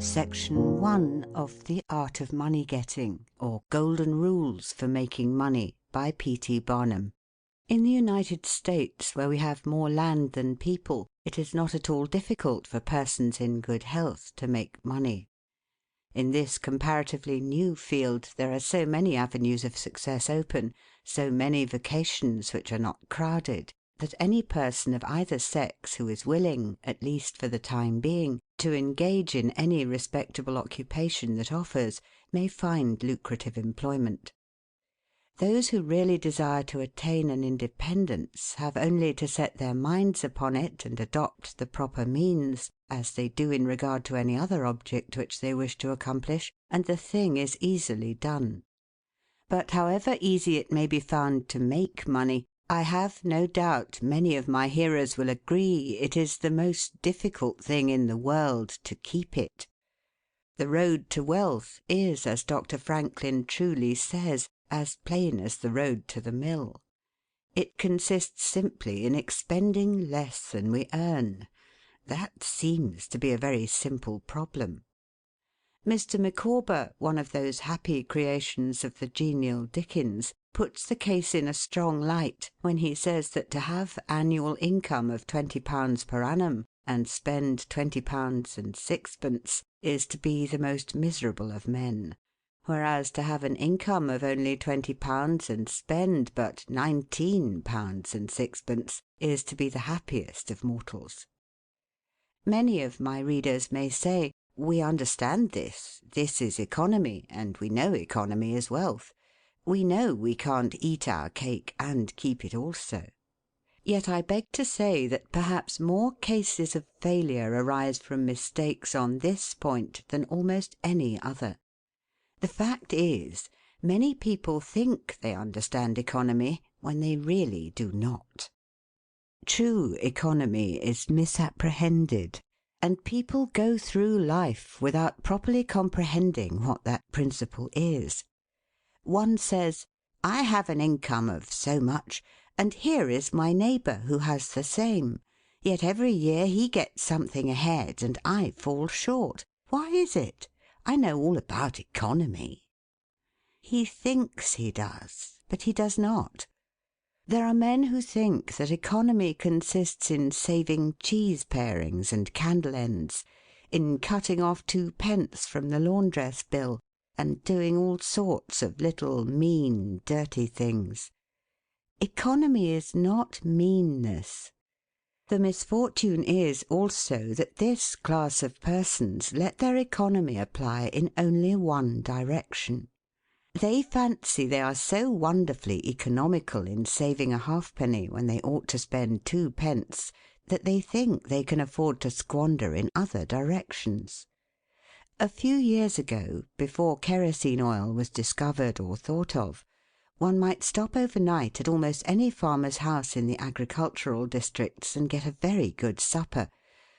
Section 1 of The Art of Money Getting, or Golden Rules for Making Money, by P.T. Barnum. In the United States, where we have more land than people, it is not at all difficult for persons in good health to make money. In this comparatively new field there are so many avenues of success open, so many vocations which are not crowded, that any person of either sex who is willing, at least for the time being, to engage in any respectable occupation that offers, may find lucrative employment. Those who really desire to attain an independence have only to set their minds upon it and adopt the proper means, as they do in regard to any other object which they wish to accomplish, and the thing is easily done. But however easy it may be found to make money, I have no doubt many of my hearers will agree it is the most difficult thing in the world to keep it. The road to wealth is, as Dr. Franklin truly says, as plain as the road to the mill. It consists simply in expending less than we earn. That seems to be a very simple problem. Mr. Micawber, one of those happy creations of the genial Dickens, puts the case in a strong light when he says that to have annual income of £20 per annum and spend £20 6d is to be the most miserable of men, whereas to have an income of only £20 and spend but £19 6d is to be the happiest of mortals. Many of my readers may say, "We understand this. This is economy, and we know economy is wealth. We know we can't eat our cake and keep it also." Yet I beg to say that perhaps more cases of failure arise from mistakes on this point than almost any other. The fact is, many people think they understand economy when they really do not. True economy is misapprehended, and people go through life without properly comprehending what that principle is. One says, "I have an income of so much, and here is my neighbour who has the same. Yet every year he gets something ahead and I fall short. Why is it? I know all about economy." He thinks he does, but he does not. There are men who think that economy consists in saving cheese parings and candle ends, in cutting off 2d from the laundress bill, and doing all sorts of little mean, dirty things. Economy is not meanness. The misfortune is also that this class of persons let their economy apply in only one direction. They fancy they are so wonderfully economical in saving a halfpenny when they ought to spend 2d that they think they can afford to squander in other directions. A few years ago, before kerosene oil was discovered or thought of, one might stop overnight at almost any farmer's house in the agricultural districts and get a very good supper,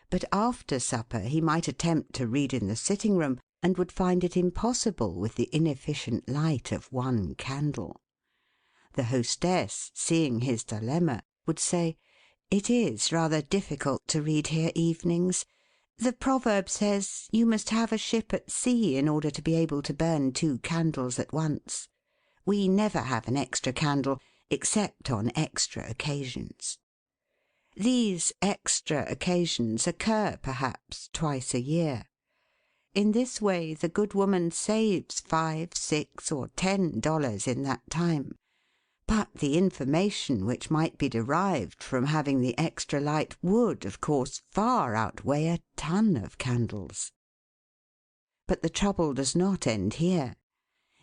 but after supper he might attempt to read in the sitting-room and would find it impossible with the inefficient light of one candle. The hostess, seeing his dilemma, would say, "It is rather difficult to read here evenings. The proverb says, 'You must have a ship at sea in order to be able to burn 2 candles at once.' We never have an extra candle, except on extra occasions." These extra occasions occur, perhaps, twice a year. In this way the good woman saves $5, $6, or $10 in that time. But the information which might be derived from having the extra light would, of course, far outweigh a ton of candles. But the trouble does not end here.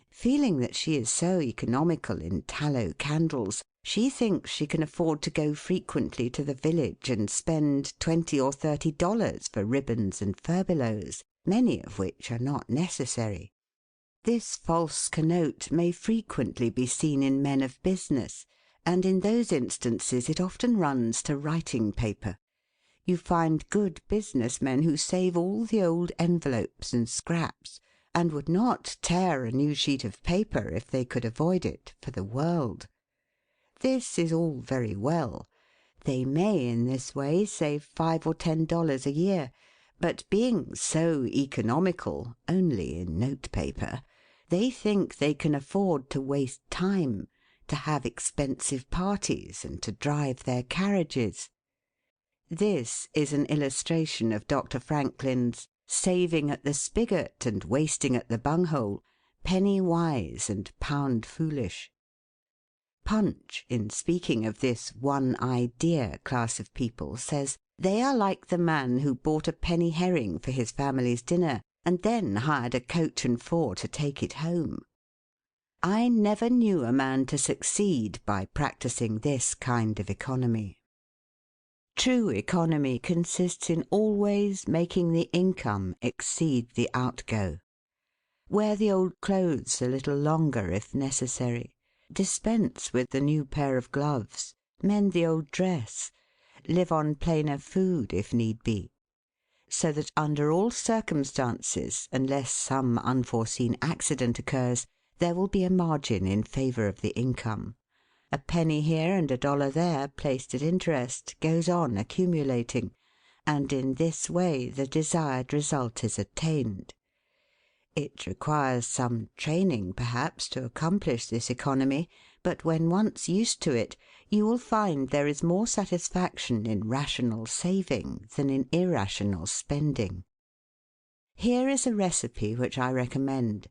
Feeling that she is so economical in tallow candles, she thinks she can afford to go frequently to the village and spend $20 or $30 for ribbons and furbelows, many of which are not necessary. This false connote may frequently be seen in men of business, and in those instances it often runs to writing paper. You find good business men who save all the old envelopes and scraps, and would not tear a new sheet of paper, if they could avoid it, for the world. This is all very well. They may in this way save $5 or $10 a year, But being so economical (only in notepaper), they think they can afford to waste time, to have expensive parties, and to drive their carriages. This is an illustration of Dr. Franklin's "saving at the spigot and wasting at the bunghole, penny wise and pound foolish." Punch, in speaking of this one-idea class of people, says, "They are like the man who bought a penny herring for his family's dinner, and then hired a coach and four to take it home." I never knew a man to succeed by practising this kind of economy. True economy consists in always making the income exceed the outgo. Wear the old clothes a little longer if necessary. Dispense with the new pair of gloves. Mend the old dress. Live on plainer food if need be. So that under all circumstances, unless some unforeseen accident occurs, there will be a margin in favour of the income. A penny here and a dollar there, placed at interest, goes on accumulating, and in this way the desired result is attained. It requires some training, perhaps, to accomplish this economy, but when once used to it, you will find there is more satisfaction in rational saving than in irrational spending. Here is a recipe which I recommend.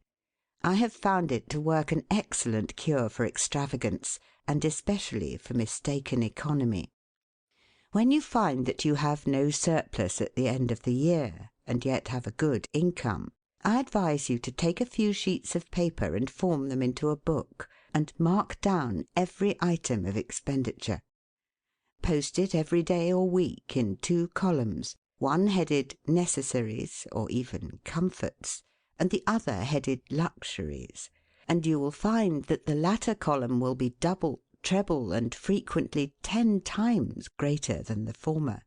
I have found it to work an excellent cure for extravagance, and especially for mistaken economy. When you find that you have no surplus at the end of the year, and yet have a good income, I advise you to take a few sheets of paper and form them into a book, and mark down every item of expenditure. Post it every day or week in 2 columns, one headed "Necessaries" or even "Comforts," and the other headed "Luxuries," and you will find that the latter column will be double, treble, and frequently 10 times greater than the former.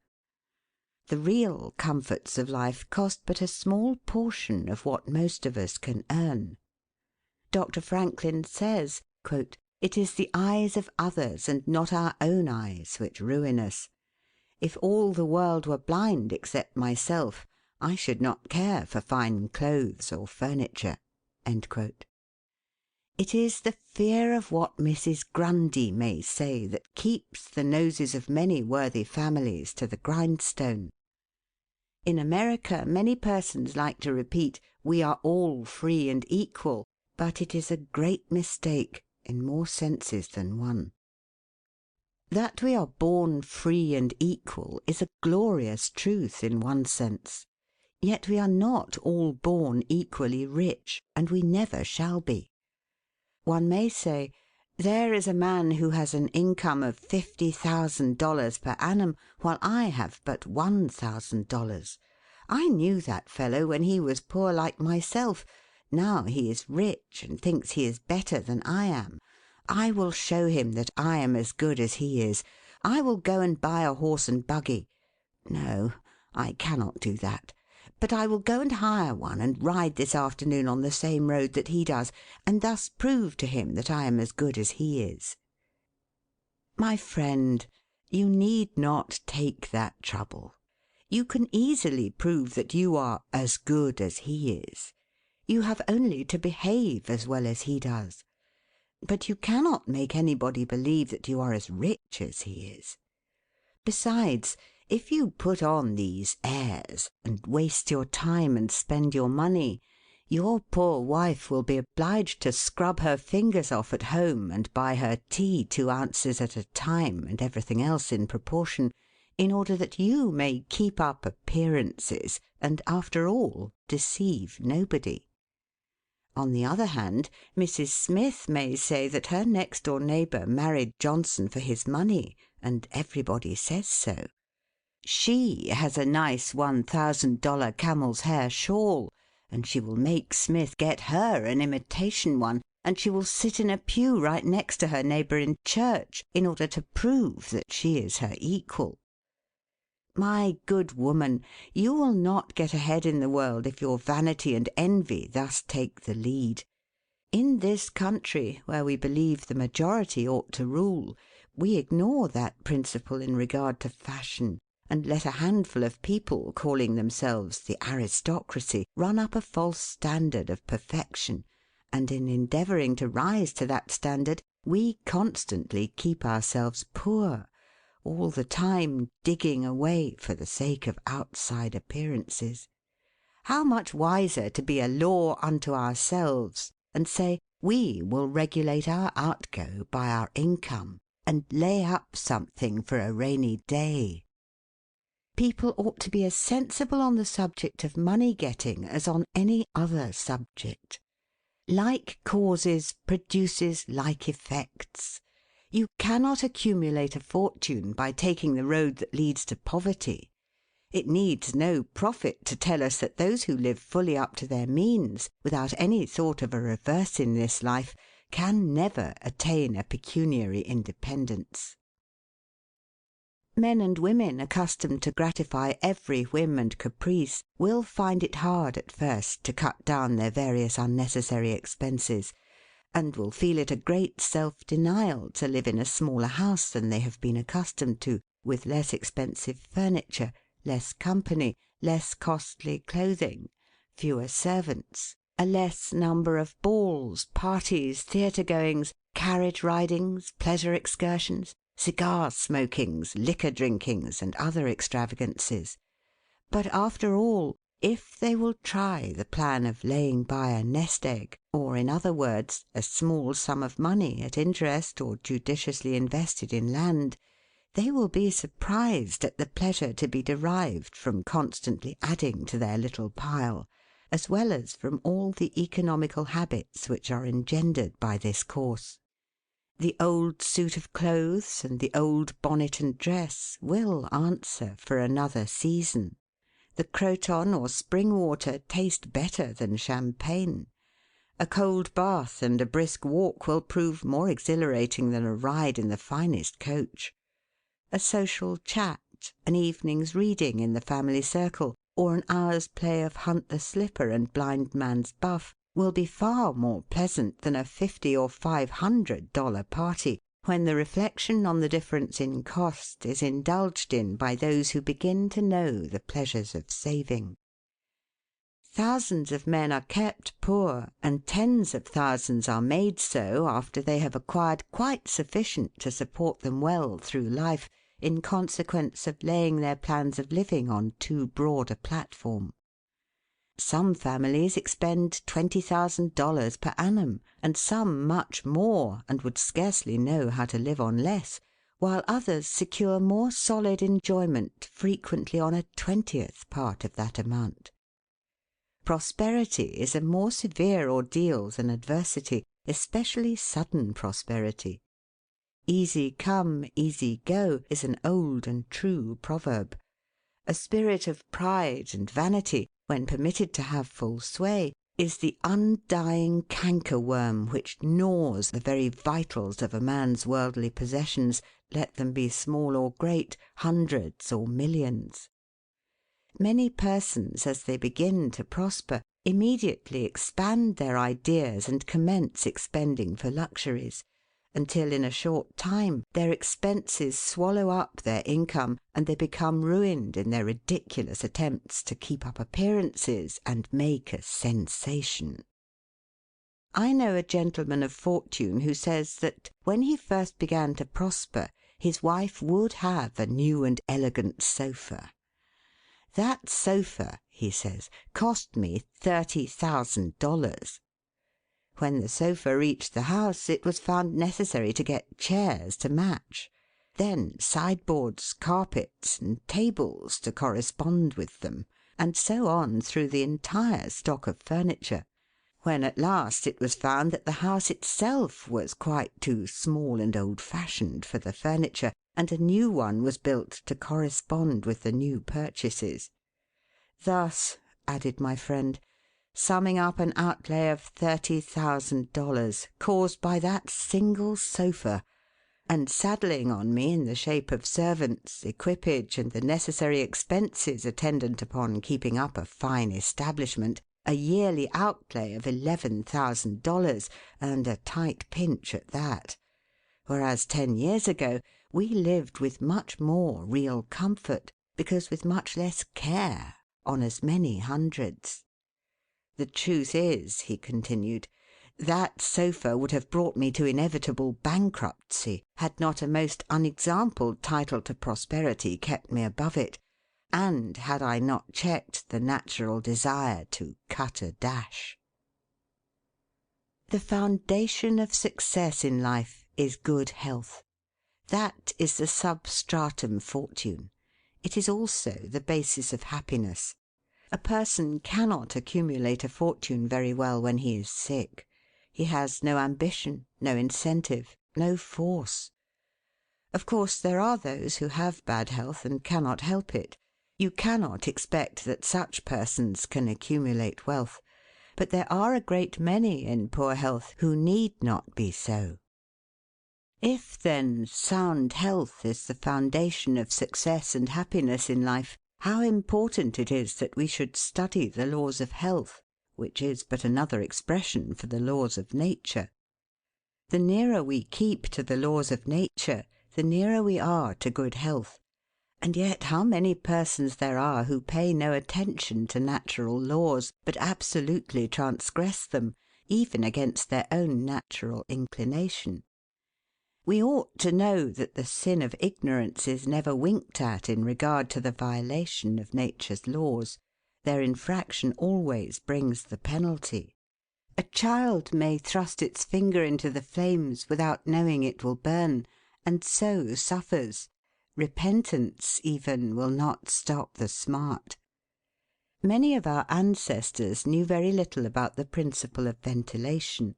The real comforts of life cost but a small portion of what most of us can earn. Dr. Franklin says, "It is the eyes of others and not our own eyes which ruin us. If all the world were blind except myself, I should not care for fine clothes or furniture." It is the fear of what Mrs. Grundy may say that keeps the noses of many worthy families to the grindstone. In America many persons like to repeat, "We are all free and equal," but it is a great mistake, in more senses than one. That we are born free and equal is a glorious truth in one sense. Yet we are not all born equally rich, and we never shall be. One may say, "There is a man who has an income of $50,000 per annum, while I have but $1,000. I knew that fellow when he was poor like myself. Now he is rich, and thinks he is better than I am. I will show him that I am as good as he is. I will go and buy a horse and buggy. No, I cannot do that. But I will go and hire one and ride this afternoon on the same road that he does, and thus prove to him that I am as good as he is." My friend, you need not take that trouble. You can easily prove that you are "as good as he is." You have only to behave as well as he does. But you cannot make anybody believe that you are as rich as he is. Besides, if you put on these airs, and waste your time and spend your money, your poor wife will be obliged to scrub her fingers off at home, and buy her tea 2 ounces at a time, and everything else in proportion, in order that you may keep up appearances, and, after all, deceive nobody. On the other hand, Mrs. Smith may say that her next door neighbour married Johnson for his money, and everybody says so. She has a nice $1,000 camel's hair shawl, and she will make Smith get her an imitation one, and she will sit in a pew right next to her neighbour in church, in order to prove that she is her equal. My good woman, you will not get ahead in the world if your vanity and envy thus take the lead. In this country, where we believe the majority ought to rule, we ignore that principle in regard to fashion, and let a handful of people calling themselves the aristocracy run up a false standard of perfection, and in endeavouring to rise to that standard we constantly keep ourselves poor, all the time digging away for the sake of outside appearances. How much wiser to be a law unto ourselves and say we will regulate our outgo by our income and lay up something for a rainy day. People ought to be as sensible on the subject of money getting as on any other subject. Like causes produces like effects. You cannot accumulate a fortune by taking the road that leads to poverty. It needs no prophet to tell us that those who live fully up to their means, without any thought of a reverse in this life, can never attain a pecuniary independence. Men and women accustomed to gratify every whim and caprice will find it hard at first to cut down their various unnecessary expenses, and will feel it a great self-denial to live in a smaller house than they have been accustomed to, with less expensive furniture, less company, less costly clothing, fewer servants, a less number of balls, parties, theatre-goings, carriage-ridings, pleasure excursions, cigar-smokings, liquor-drinkings, and other extravagances. But after all, if they will try the plan of laying by a nest-egg, or, in other words, a small sum of money at interest or judiciously invested in land, they will be surprised at the pleasure to be derived from constantly adding to their little pile, as well as from all the economical habits which are engendered by this course. The old suit of clothes and the old bonnet and dress will answer for another season. The Croton or spring water taste better than champagne. A cold bath and a brisk walk will prove more exhilarating than a ride in the finest coach. A social chat, an evening's reading in the family circle, or an hour's play of hunt the slipper and blind man's buff will be far more pleasant than a $50 or $500 party, when the reflection on the difference in cost is indulged in by those who begin to know the pleasures of saving. Thousands of men are kept poor, and tens of thousands are made so after they have acquired quite sufficient to support them well through life, in consequence of laying their plans of living on too broad a platform. Some families expend $20,000 per annum, and some much more, and would scarcely know how to live on less, while others secure more solid enjoyment frequently on a 20th part of that amount. Prosperity is a more severe ordeal than adversity, especially sudden prosperity. Easy come, easy go is an old and true proverb. A spirit of pride and vanity, when permitted to have full sway, is the undying cankerworm which gnaws the very vitals of a man's worldly possessions, let them be small or great, hundreds or millions. Many persons, as they begin to prosper, immediately expand their ideas and commence expending for luxuries, until in a short time their expenses swallow up their income, and they become ruined in their ridiculous attempts to keep up appearances and make a sensation. I know a gentleman of fortune who says that, when he first began to prosper, his wife would have a new and elegant sofa. "That sofa," he says, "cost me $30,000. When the sofa reached the house, it was found necessary to get chairs to match, then sideboards, carpets, and tables to correspond with them, and so on through the entire stock of furniture, when at last it was found that the house itself was quite too small and old-fashioned for the furniture, and a new one was built to correspond with the new purchases. Thus," added my friend, "summing up an outlay of $30,000, caused by that single sofa, and saddling on me in the shape of servants, equipage, and the necessary expenses attendant upon keeping up a fine establishment, a yearly outlay of $11,000, and a tight pinch at that; whereas 10 years ago we lived with much more real comfort, because with much less care, on as many hundreds. The truth is," he continued, "that sofa would have brought me to inevitable bankruptcy had not a most unexampled title to prosperity kept me above it, and had I not checked the natural desire to cut a dash." The foundation of success in life is good health. That is the substratum fortune. It is also the basis of happiness. A person cannot accumulate a fortune very well when he is sick. He has no ambition, no incentive, no force. Of course, there are those who have bad health and cannot help it. You cannot expect that such persons can accumulate wealth. But there are a great many in poor health who need not be so. If, then, sound health is the foundation of success and happiness in life, how important it is that we should study the laws of health, which is but another expression for the laws of nature. The nearer we keep to the laws of nature, the nearer we are to good health. And yet how many persons there are who pay no attention to natural laws, but absolutely transgress them, even against their own natural inclination. We ought to know that the sin of ignorance is never winked at in regard to the violation of nature's laws. Their infraction always brings the penalty. A child may thrust its finger into the flames without knowing it will burn, and so suffers. Repentance, even, will not stop the smart. Many of our ancestors knew very little about the principle of ventilation.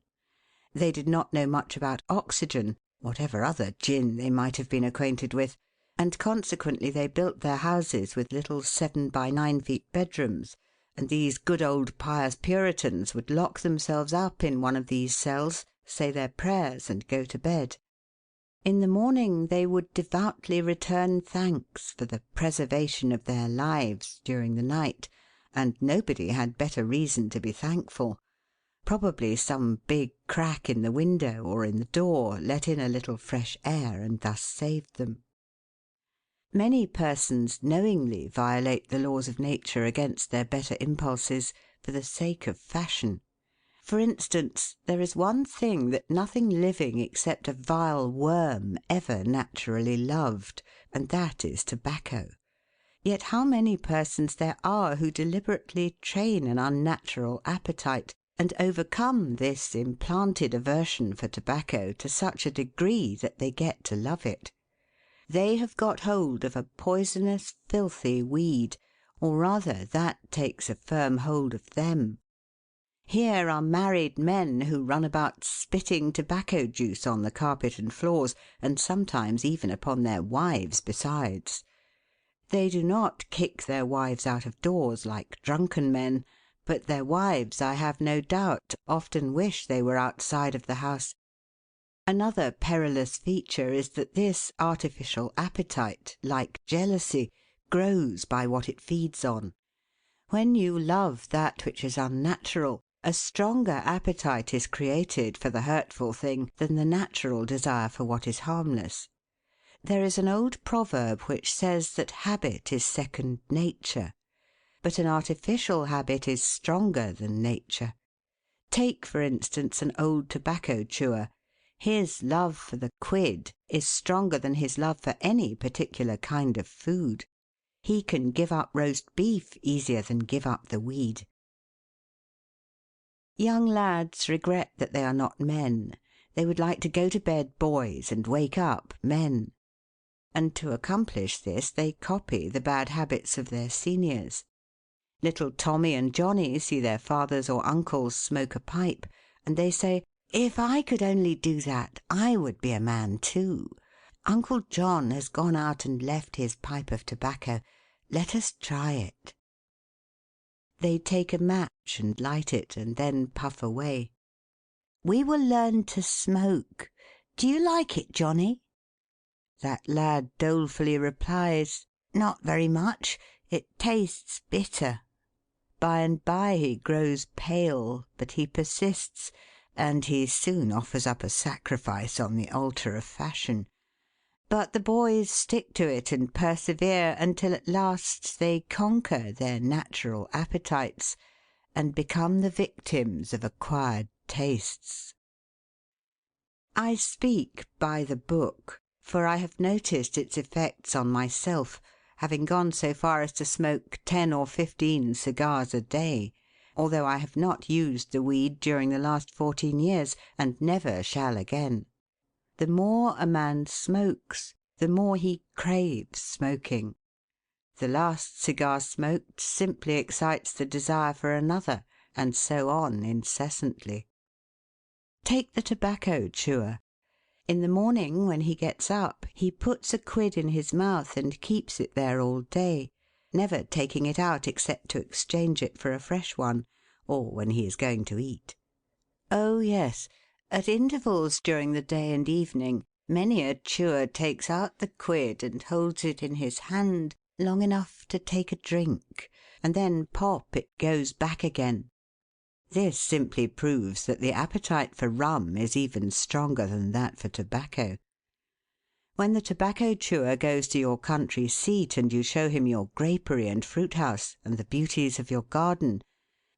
They did not know much about oxygen, whatever other gin they might have been acquainted with, and consequently they built their houses with little 7 by 9 feet bedrooms, and these good old pious Puritans would lock themselves up in one of these cells, say their prayers, and go to bed. In the morning they would devoutly return thanks for the preservation of their lives during the night, and nobody had better reason to be thankful. Probably some big crack in the window or in the door let in a little fresh air and thus saved them. Many persons knowingly violate the laws of nature against their better impulses for the sake of fashion. For instance, there is one thing that nothing living except a vile worm ever naturally loved, and that is tobacco. Yet how many persons there are who deliberately train an unnatural appetite, and overcome this implanted aversion for tobacco to such a degree that they get to love it. They have got hold of a poisonous, filthy weed, or rather that takes a firm hold of them. Here are married men who run about spitting tobacco juice on the carpet and floors, and sometimes even upon their wives besides. They do not kick their wives out of doors like drunken men, but their wives, I have no doubt, often wish they were outside of the house. Another perilous feature is that this artificial appetite, like jealousy, grows by what it feeds on. When you love that which is unnatural, a stronger appetite is created for the hurtful thing than the natural desire for what is harmless. There is an old proverb which says that habit is second nature. But an artificial habit is stronger than nature. Take, for instance, an old tobacco chewer. His love for the quid is stronger than his love for any particular kind of food. He can give up roast beef easier than give up the weed. Young lads regret that they are not men. They would like to go to bed boys and wake up men. And to accomplish this they copy the bad habits of their seniors. Little Tommy and Johnny see their fathers or uncles smoke a pipe, and they say, "If I could only do that, I would be a man too. Uncle John has gone out and left his pipe of tobacco. Let us try it." They take a match and light it, and then puff away. "We will learn to smoke. Do you like it, Johnny?" That lad dolefully replies, "Not very much. It tastes bitter." By and by he grows pale, but he persists, and he soon offers up a sacrifice on the altar of fashion. But the boys stick to it and persevere until at last they conquer their natural appetites and become the victims of acquired tastes. I speak by the book, for I have noticed its effects on myself, having gone so far as to smoke 10 or 15 cigars a day, although I have not used the weed during the last 14 years, and never shall again. The more a man smokes, the more he craves smoking. The last cigar smoked simply excites the desire for another, and so on incessantly. Take the tobacco chewer. In the morning, when he gets up, he puts a quid in his mouth and keeps it there all day, never taking it out except to exchange it for a fresh one, or when he is going to eat. Oh yes, at intervals during the day and evening, many a chewer takes out the quid and holds it in his hand long enough to take a drink, and then pop it goes back again. This simply proves that the appetite for rum is even stronger than that for tobacco. When the tobacco chewer goes to your country seat and you show him your grapery and fruit house and the beauties of your garden,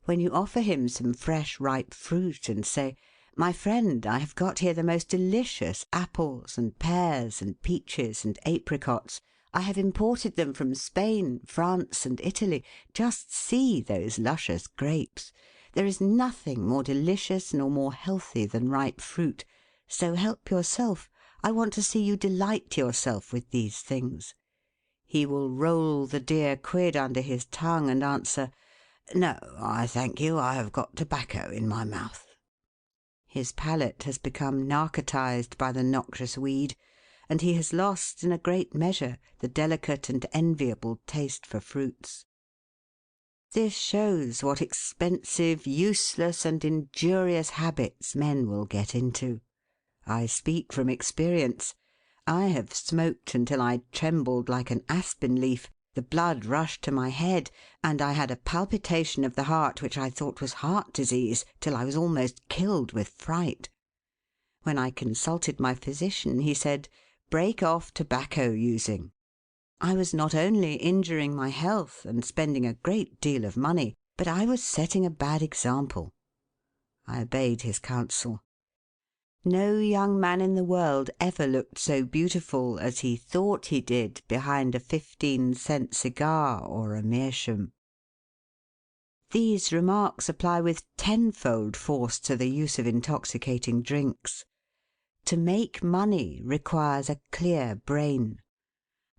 when you offer him some fresh ripe fruit and say, "My friend, I have got here the most delicious apples and pears and peaches and apricots. I have imported them from Spain, France, and Italy. Just see those luscious grapes. There is nothing more delicious nor more healthy than ripe fruit. So help yourself. I want to see you delight yourself with these things." He will roll the dear quid under his tongue and answer, "No, I thank you, I have got tobacco in my mouth." His palate has become narcotized by the noxious weed, and he has lost in a great measure the delicate and enviable taste for fruits. This shows what expensive, useless, and injurious habits men will get into. I speak from experience. I have smoked until I trembled like an aspen leaf, the blood rushed to my head, and I had a palpitation of the heart which I thought was heart disease, till I was almost killed with fright. When I consulted my physician, he said, "Break off tobacco using." I was not only injuring my health and spending a great deal of money, but I was setting a bad example. I obeyed his counsel. No young man in the world ever looked so beautiful as he thought he did behind a 15-cent cigar or a meerschaum. These remarks apply with tenfold force to the use of intoxicating drinks. To make money requires a clear brain.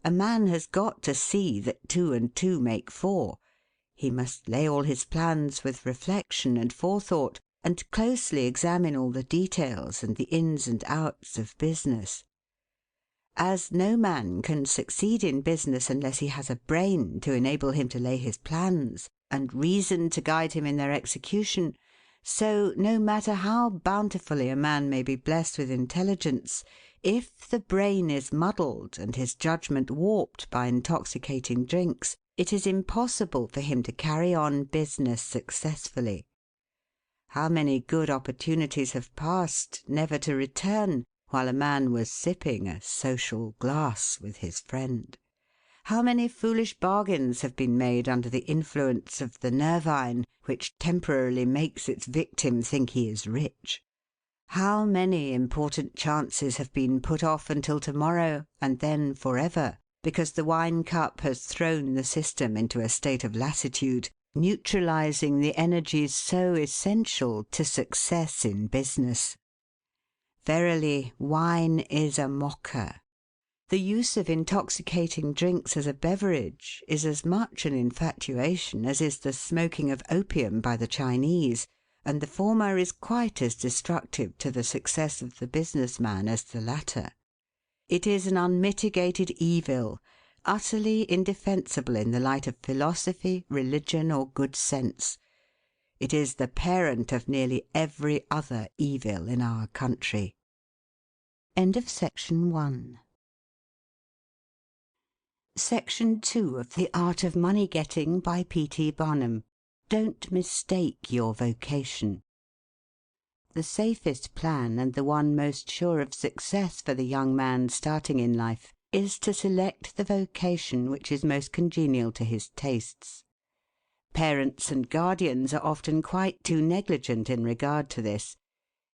A man has got to see that 2 and 2 make 4. He must lay all his plans with reflection and forethought, and closely examine all the details and the ins and outs of business. As no man can succeed in business unless he has a brain to enable him to lay his plans, and reason to guide him in their execution, so no matter how bountifully a man may be blessed with intelligence, if the brain is muddled and his judgment warped by intoxicating drinks, it is impossible for him to carry on business successfully. How many good opportunities have passed, never to return, while a man was sipping a social glass with his friend? How many foolish bargains have been made under the influence of the nervine, which temporarily makes its victim think he is rich? How many important chances have been put off until to-morrow, and then for ever, because the wine cup has thrown the system into a state of lassitude, neutralizing the energies so essential to success in business. Verily, wine is a mocker. The use of intoxicating drinks as a beverage is as much an infatuation as is the smoking of opium by the Chinese, and the former is quite as destructive to the success of the business man as the latter. It is an unmitigated evil, utterly indefensible in the light of philosophy, religion, or good sense. It is the parent of nearly every other evil in our country. End of section 1. Section 2 of The Art of Money Getting by P. T. Barnum. Don't mistake your vocation. The safest plan, and the one most sure of success for the young man starting in life, is to select the vocation which is most congenial to his tastes. Parents and guardians are often quite too negligent in regard to this.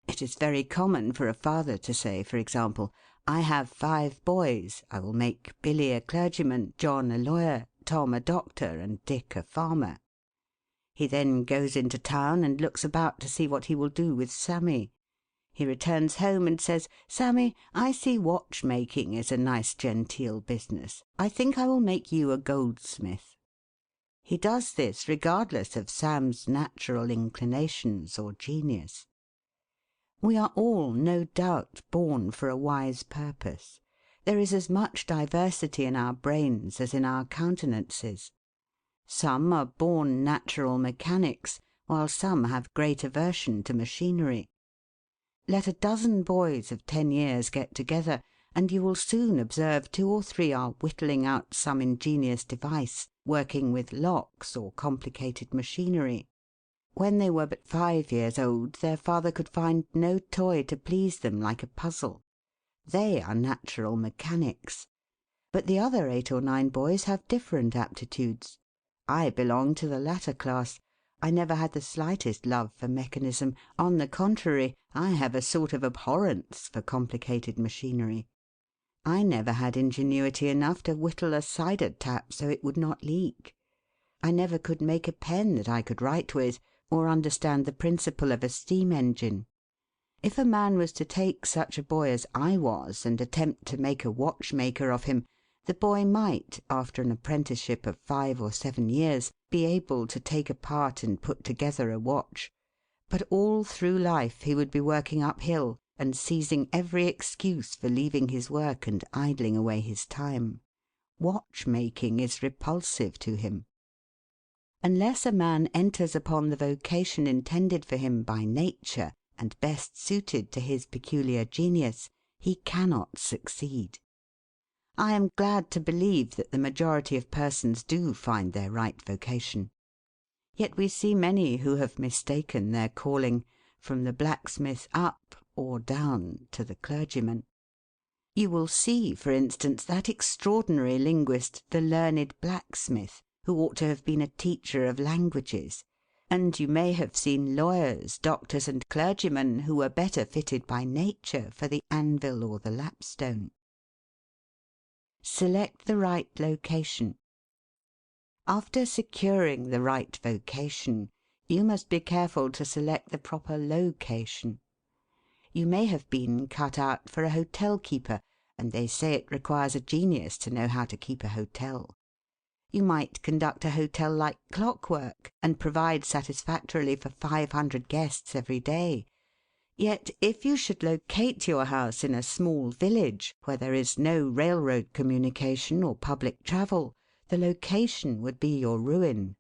It is very common for a father to say, for example, "I have 5 boys. I will make Billy a clergyman, John a lawyer, Tom a doctor, and Dick a farmer." He then goes into town and looks about to see what he will do with Sammy. He returns home and says, "Sammy, I see watchmaking is a nice genteel business. I think I will make you a goldsmith." He does this regardless of Sam's natural inclinations or genius. We are all, no doubt, born for a wise purpose. There is as much diversity in our brains as in our countenances. Some are born natural mechanics, while some have great aversion to machinery. Let a dozen boys of 10 years get together, and you will soon observe 2 or 3 are whittling out some ingenious device, working with locks or complicated machinery. When they were but 5 years old, their father could find no toy to please them like a puzzle. They are natural mechanics. But the other 8 or 9 boys have different aptitudes. I belong to the latter class. I never had the slightest love for mechanism. On the contrary, I have a sort of abhorrence for complicated machinery. I never had ingenuity enough to whittle a cider tap so it would not leak. I never could make a pen that I could write with, or understand the principle of a steam engine. If a man was to take such a boy as I was and attempt to make a watchmaker of him, the boy might, after an apprenticeship of 5 or 7 years, be able to take apart and put together a watch. But all through life he would be working uphill and seizing every excuse for leaving his work and idling away his time. Watchmaking is repulsive to him. Unless a man enters upon the vocation intended for him by nature and best suited to his peculiar genius, he cannot succeed. I am glad to believe that the majority of persons do find their right vocation. Yet we see many who have mistaken their calling, from the blacksmith up or down to the clergyman. You will see, for instance, that extraordinary linguist, the learned blacksmith, who ought to have been a teacher of languages, and you may have seen lawyers, doctors, and clergymen who were better fitted by nature for the anvil or the lapstone. Select the right location. After securing the right vocation, you must be careful to select the proper location. You may have been cut out for a hotel keeper, and they say it requires a genius to know how to keep a hotel. You might conduct a hotel like clockwork, and provide satisfactorily for 500 guests every day. Yet if you should locate your house in a small village, where there is no railroad communication or public travel, the location would be your ruin.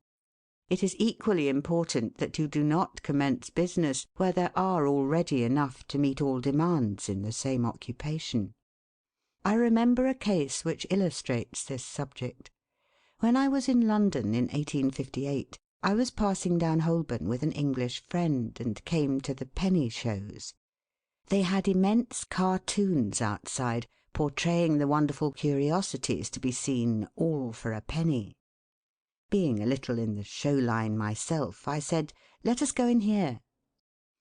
It is equally important that you do not commence business where there are already enough to meet all demands in the same occupation. I remember a case which illustrates this subject. When I was in London in 1858, I was passing down Holborn with an English friend, and came to the penny shows. They had immense cartoons outside, portraying the wonderful curiosities to be seen, all for a penny. Being a little in the show line myself, I said, "Let us go in here."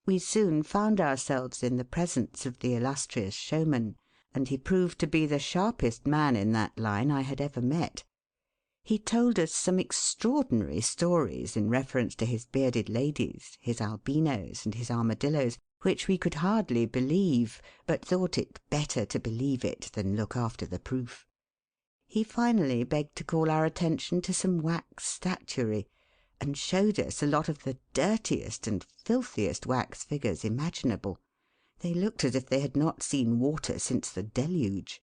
We soon found ourselves in the presence of the illustrious showman, and he proved to be the sharpest man in that line I had ever met. He told us some extraordinary stories in reference to his bearded ladies, his albinos, and his armadillos, which we could hardly believe, but thought it better to believe it than look after the proof. He finally begged to call our attention to some wax statuary, and showed us a lot of the dirtiest and filthiest wax figures imaginable. They looked as if they had not seen water since the deluge.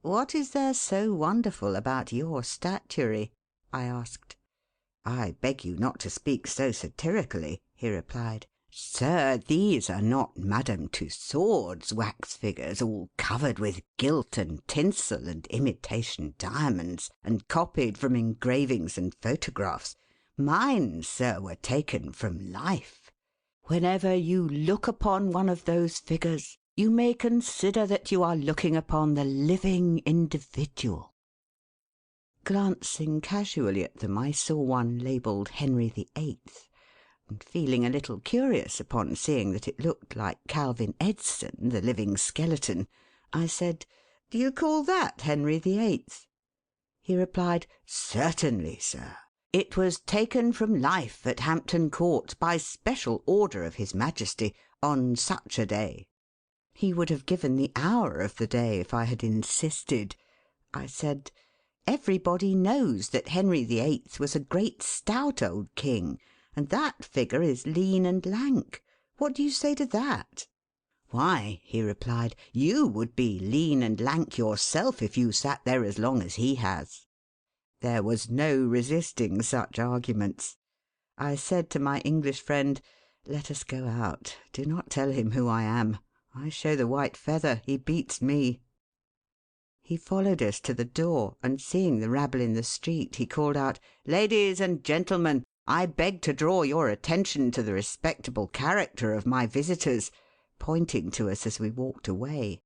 "What is there so wonderful about your statuary?" I asked. "I beg you not to speak so satirically," he replied. "Sir, these are not Madame Tussaud's wax figures, all covered with gilt and tinsel and imitation diamonds, and copied from engravings and photographs. Mine, sir, were taken from life. Whenever you look upon one of those figures, you may consider that you are looking upon the living individual." Glancing casually at them, I saw one labelled Henry VIII, and feeling a little curious upon seeing that it looked like Calvin Edson, the living skeleton, I said, "Do you call that Henry VIII?" He replied, "Certainly, sir. It was taken from life at Hampton Court by special order of His Majesty on such a day." He would have given the hour of the day if I had insisted. I said, "Everybody knows that Henry VIII was a great stout old king, and that figure is lean and lank. What do you say to that?" "Why," he replied, "you would be lean and lank yourself if you sat there as long as he has." There was no resisting such arguments. I said to my English friend, "Let us go out. Do not tell him who I am. I show the white feather. He beats me." He followed us to the door, and seeing the rabble in the street, he called out, "Ladies and gentlemen, I beg to draw your attention to the respectable character of my visitors," pointing to us as we walked away.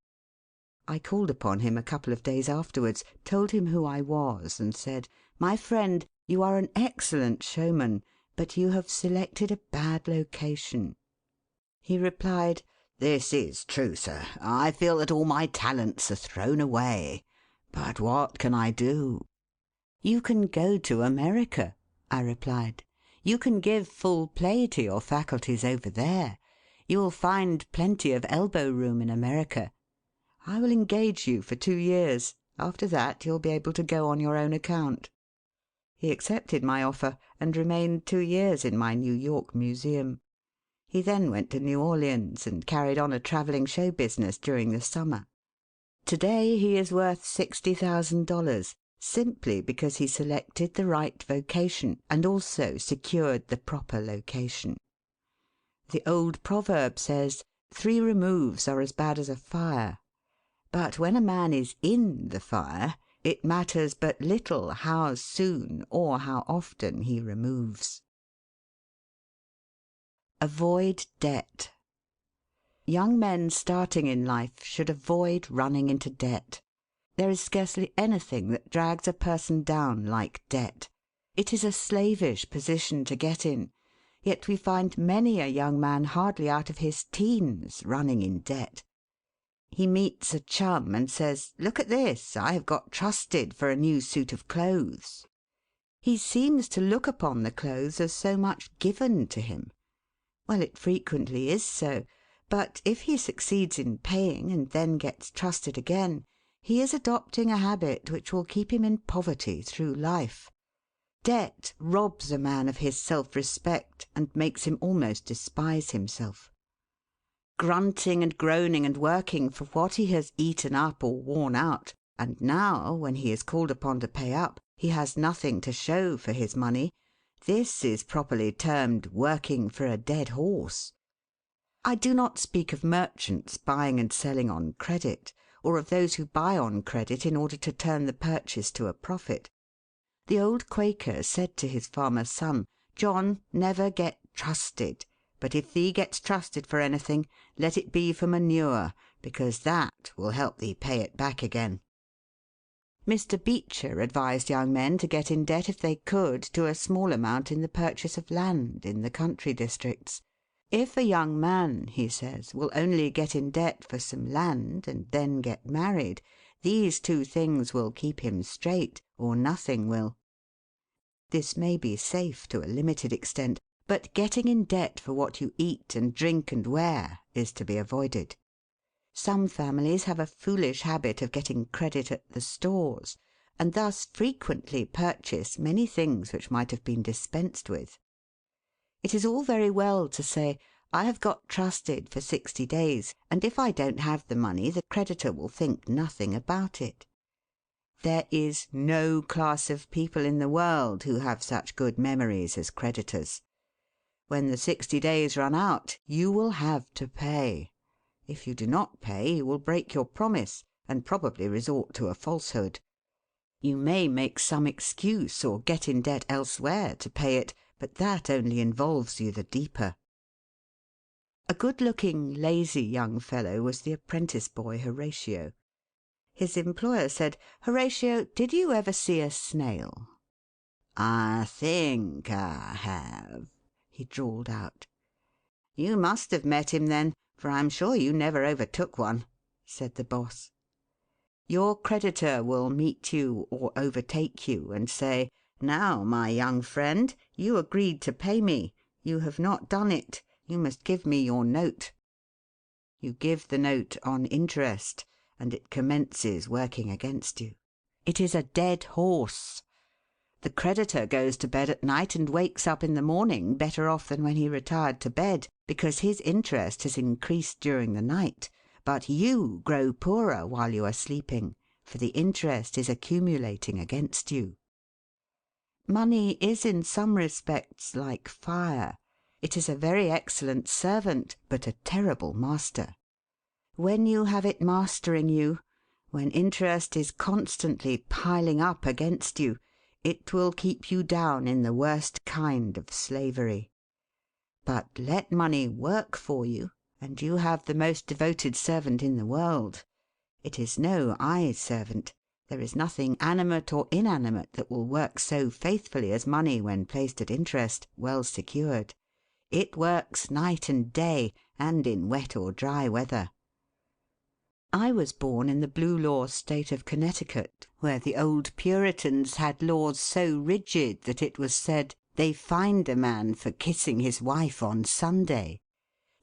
I called upon him a couple of days afterwards, told him who I was, and said, "My friend, you are an excellent showman, but you have selected a bad location." He replied, "This is true, sir. I feel that all my talents are thrown away. But what can I do?" "You can go to America," I replied. "You can give full play to your faculties over there. You will find plenty of elbow room in America. I will engage you for 2 years. After that you'll be able to go on your own account." He accepted my offer, and remained 2 years in my New York museum. He then went to New Orleans, and carried on a travelling show business during the summer. To day he is worth $60,000, simply because he selected the right vocation, and also secured the proper location. The old proverb says, "3 removes are as bad as a fire." But when a man is in the fire, it matters but little how soon or how often he removes. Avoid debt. Young men starting in life should avoid running into debt. There is scarcely anything that drags a person down like debt. It is a slavish position to get in, yet we find many a young man hardly out of his teens running in debt. He meets a chum and says, "Look at this, I have got trusted for a new suit of clothes." He seems to look upon the clothes as so much given to him. Well, it frequently is so, but if he succeeds in paying and then gets trusted again, he is adopting a habit which will keep him in poverty through life. Debt robs a man of his self-respect and makes him almost despise himself. Grunting and groaning and working for what he has eaten up or worn out, and now, when he is called upon to pay up, he has nothing to show for his money, this is properly termed working for a dead horse. I do not speak of merchants buying and selling on credit, or of those who buy on credit in order to turn the purchase to a profit. The old Quaker said to his farmer son, "John, never get trusted. But if thee gets trusted for anything, let it be for manure, because that will help thee pay it back again." Mr. Beecher advised young men to get in debt if they could to a small amount in the purchase of land in the country districts. If a young man, he says, will only get in debt for some land and then get married, these 2 things will keep him straight, or nothing will. This may be safe to a limited extent, but getting in debt for what you eat and drink and wear is to be avoided. Some families have a foolish habit of getting credit at the stores, and thus frequently purchase many things which might have been dispensed with. It is all very well to say, "I have got trusted for 60 days, and if I don't have the money the creditor will think nothing about it." There is no class of people in the world who have such good memories as creditors. When the 60 days run out, you will have to pay. If you do not pay, you will break your promise, and probably resort to a falsehood. You may make some excuse or get in debt elsewhere to pay it, but that only involves you the deeper. A good-looking, lazy young fellow was the apprentice boy Horatio. His employer said, "Horatio, did you ever see a snail?" "I think I have," he drawled out. "You must have met him then, for I'm sure you never overtook one," said the boss. Your creditor will meet you or overtake you and say, "Now, my young friend, you agreed to pay me. You have not done it. You must give me your note." You give the note on interest, and it commences working against you. It is a dead horse. The creditor goes to bed at night and wakes up in the morning better off than when he retired to bed, because his interest has increased during the night, but you grow poorer while you are sleeping, for the interest is accumulating against you. Money is in some respects like fire. It is a very excellent servant, but a terrible master. When you have it mastering you, when interest is constantly piling up against you, it will keep you down in the worst kind of slavery. But let money work for you, and you have the most devoted servant in the world. It is no eye servant. There is nothing animate or inanimate that will work so faithfully as money when placed at interest, well secured. It works night and day, and in wet or dry weather. I was born in the Blue Law State of Connecticut, where the old Puritans had laws so rigid that it was said they fined a man for kissing his wife on Sunday.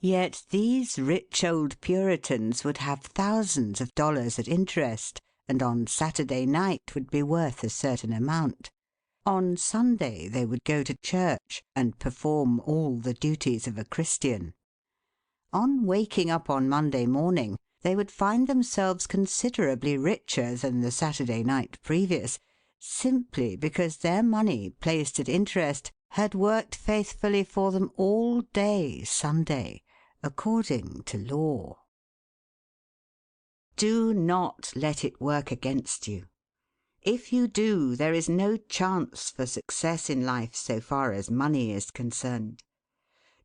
Yet these rich old Puritans would have thousands of dollars at interest, and on Saturday night would be worth a certain amount. On Sunday they would go to church and perform all the duties of a Christian. On waking up on Monday morning, they would find themselves considerably richer than the Saturday night previous, simply because their money placed at interest had worked faithfully for them all day Sunday, according to law. Do not let it work against you. If you do, there is no chance for success in life so far as money is concerned.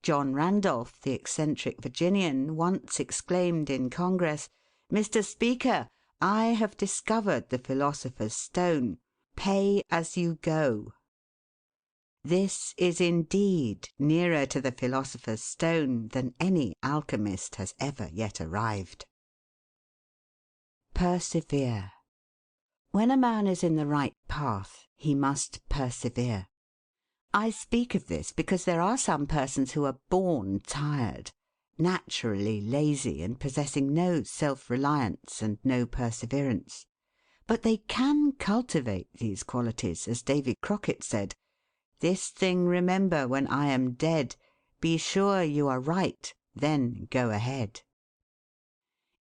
John Randolph, the eccentric Virginian, once exclaimed in Congress, "Mr. Speaker, I have discovered the philosopher's stone. Pay as you go." This is indeed nearer to the philosopher's stone than any alchemist has ever yet arrived. Persevere. When a man is in the right path, he must persevere. I speak of this because there are some persons who are born tired, naturally lazy and possessing no self-reliance and no perseverance. But they can cultivate these qualities, as Davy Crockett said, "This thing remember when I am dead, be sure you are right, then go ahead."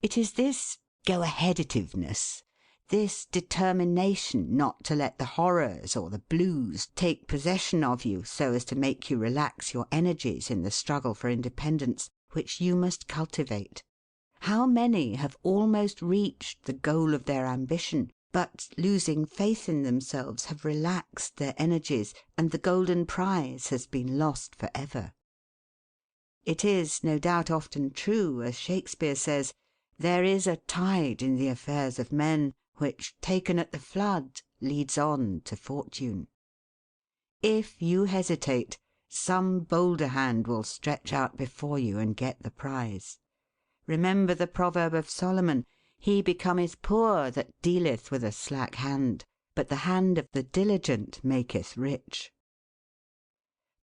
It is this go-aheaditiveness, this determination not to let the horrors or the blues take possession of you so as to make you relax your energies in the struggle for independence, which you must cultivate. How many have almost reached the goal of their ambition, but, losing faith in themselves, have relaxed their energies, and the golden prize has been lost for ever. It is, no doubt, often true, as Shakespeare says, "There is a tide in the affairs of men, which, taken at the flood, leads on to fortune." If you hesitate, some bolder hand will stretch out before you and get the prize. Remember the proverb of Solomon, "He becometh poor that dealeth with a slack hand, but the hand of the diligent maketh rich."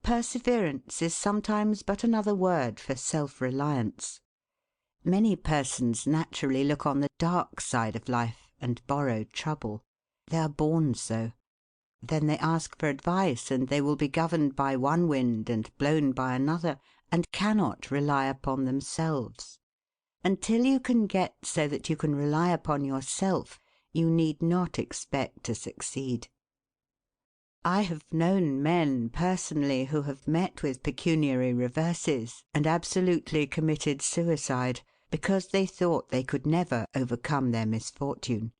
Perseverance is sometimes but another word for self-reliance. Many persons naturally look on the dark side of life and borrow trouble. They are born so. Then they ask for advice, and they will be governed by one wind and blown by another, and cannot rely upon themselves. Until you can get so that you can rely upon yourself, you need not expect to succeed. I have known men personally who have met with pecuniary reverses and absolutely committed suicide, because they thought they could never overcome their misfortune.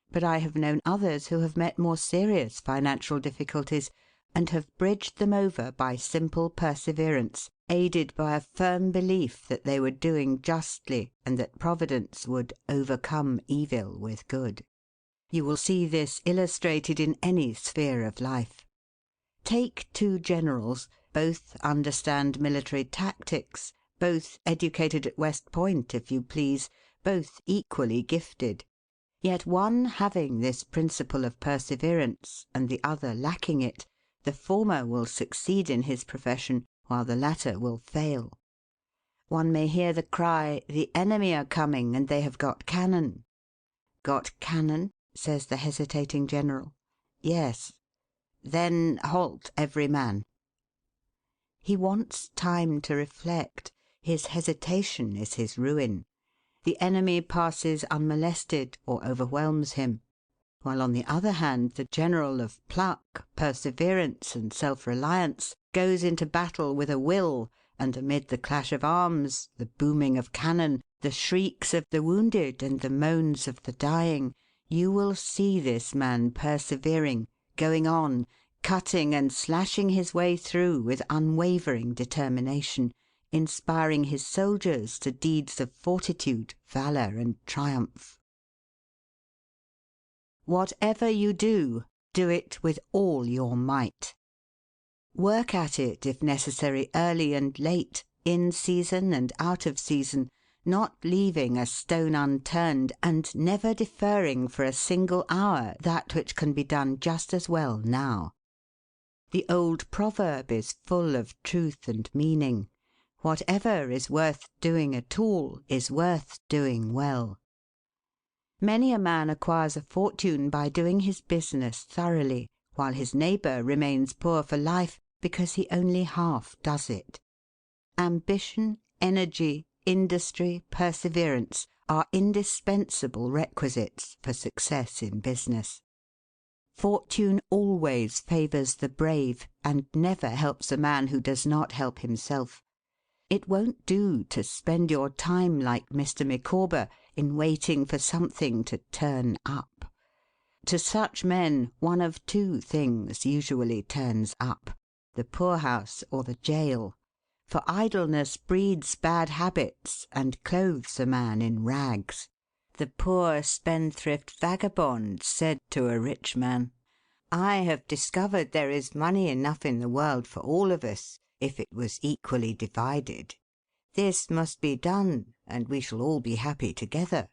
But I have known others who have met more serious financial difficulties and have bridged them over by simple perseverance, aided by a firm belief that they were doing justly and that Providence would overcome evil with good. You will see this illustrated in any sphere of life. Take two generals, both understand military tactics, both educated at West Point, if you please, both equally gifted. Yet one having this principle of perseverance, and the other lacking it, the former will succeed in his profession, while the latter will fail. One may hear the cry, "The enemy are coming, and they have got cannon." "Got cannon?" says the hesitating general. "Yes." "Then halt every man." He wants time to reflect. His hesitation is his ruin. The enemy passes unmolested or overwhelms him, while on the other hand the general of pluck, perseverance, and self-reliance goes into battle with a will, and amid the clash of arms, the booming of cannon, the shrieks of the wounded, and the moans of the dying, you will see this man persevering, going on, cutting and slashing his way through with unwavering determination, inspiring his soldiers to deeds of fortitude, valour, and triumph. Whatever you do, do it with all your might. Work at it, if necessary, early and late, in season and out of season, not leaving a stone unturned, and never deferring for a single hour that which can be done just as well now. The old proverb is full of truth and meaning. Whatever is worth doing at all is worth doing well. Many a man acquires a fortune by doing his business thoroughly, while his neighbour remains poor for life because he only half does it. Ambition, energy, industry, perseverance are indispensable requisites for success in business. Fortune always favours the brave, and never helps a man who does not help himself. It won't do to spend your time like Mr. Micawber in waiting for something to turn up. To such men one of two things usually turns up: the poorhouse or the jail. For idleness breeds bad habits and clothes a man in rags. The poor spendthrift vagabond said to a rich man, "I have discovered there is money enough in the world for all of us, if it was equally divided. This must be done, and we shall all be happy together."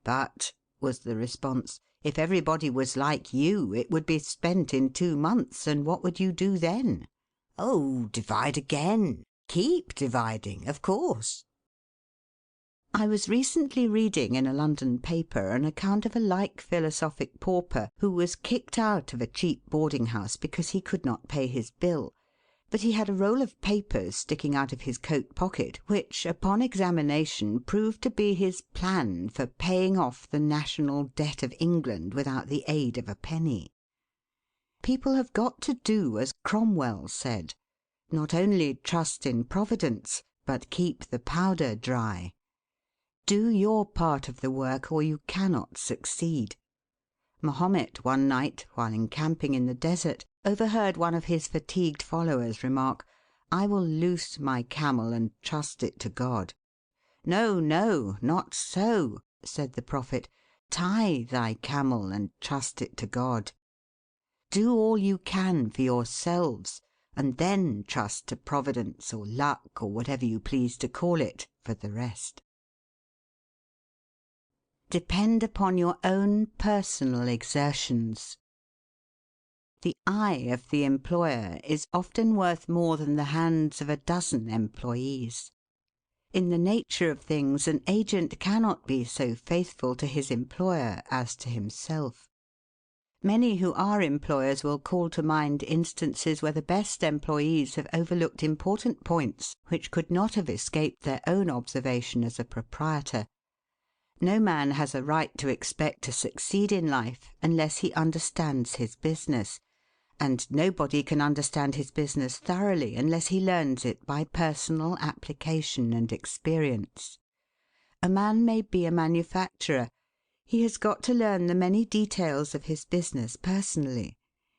"But," was the response, "if everybody was like you, it would be spent in 2 months, and what would you do then?" "Oh, divide again. Keep dividing, of course." I was recently reading in a London paper an account of a like philosophic pauper who was kicked out of a cheap boarding house because he could not pay his bill. But he had a roll of papers sticking out of his coat pocket which, upon examination, proved to be his plan for paying off the national debt of England without the aid of a penny. People have got to do as Cromwell said: not only trust in Providence, but keep the powder dry. Do your part of the work, or you cannot succeed. Mahomet one night, while encamping in the desert, overheard one of his fatigued followers remark, "I will loose my camel and trust it to God." "No, no, not so," said the Prophet. "Tie thy camel and trust it to God. Do all you can for yourselves, and then trust to Providence or luck, or whatever you please to call it, for the rest." Depend upon your own personal exertions. The eye of the employer is often worth more than the hands of a dozen employees. In the nature of things, an agent cannot be so faithful to his employer as to himself. Many who are employers will call to mind instances where the best employees have overlooked important points which could not have escaped their own observation as a proprietor. No man has a right to expect to succeed in life unless he understands his business, and nobody can understand his business thoroughly unless he learns it by personal application and experience. A man may be a manufacturer. He has got to learn the many details of his business personally.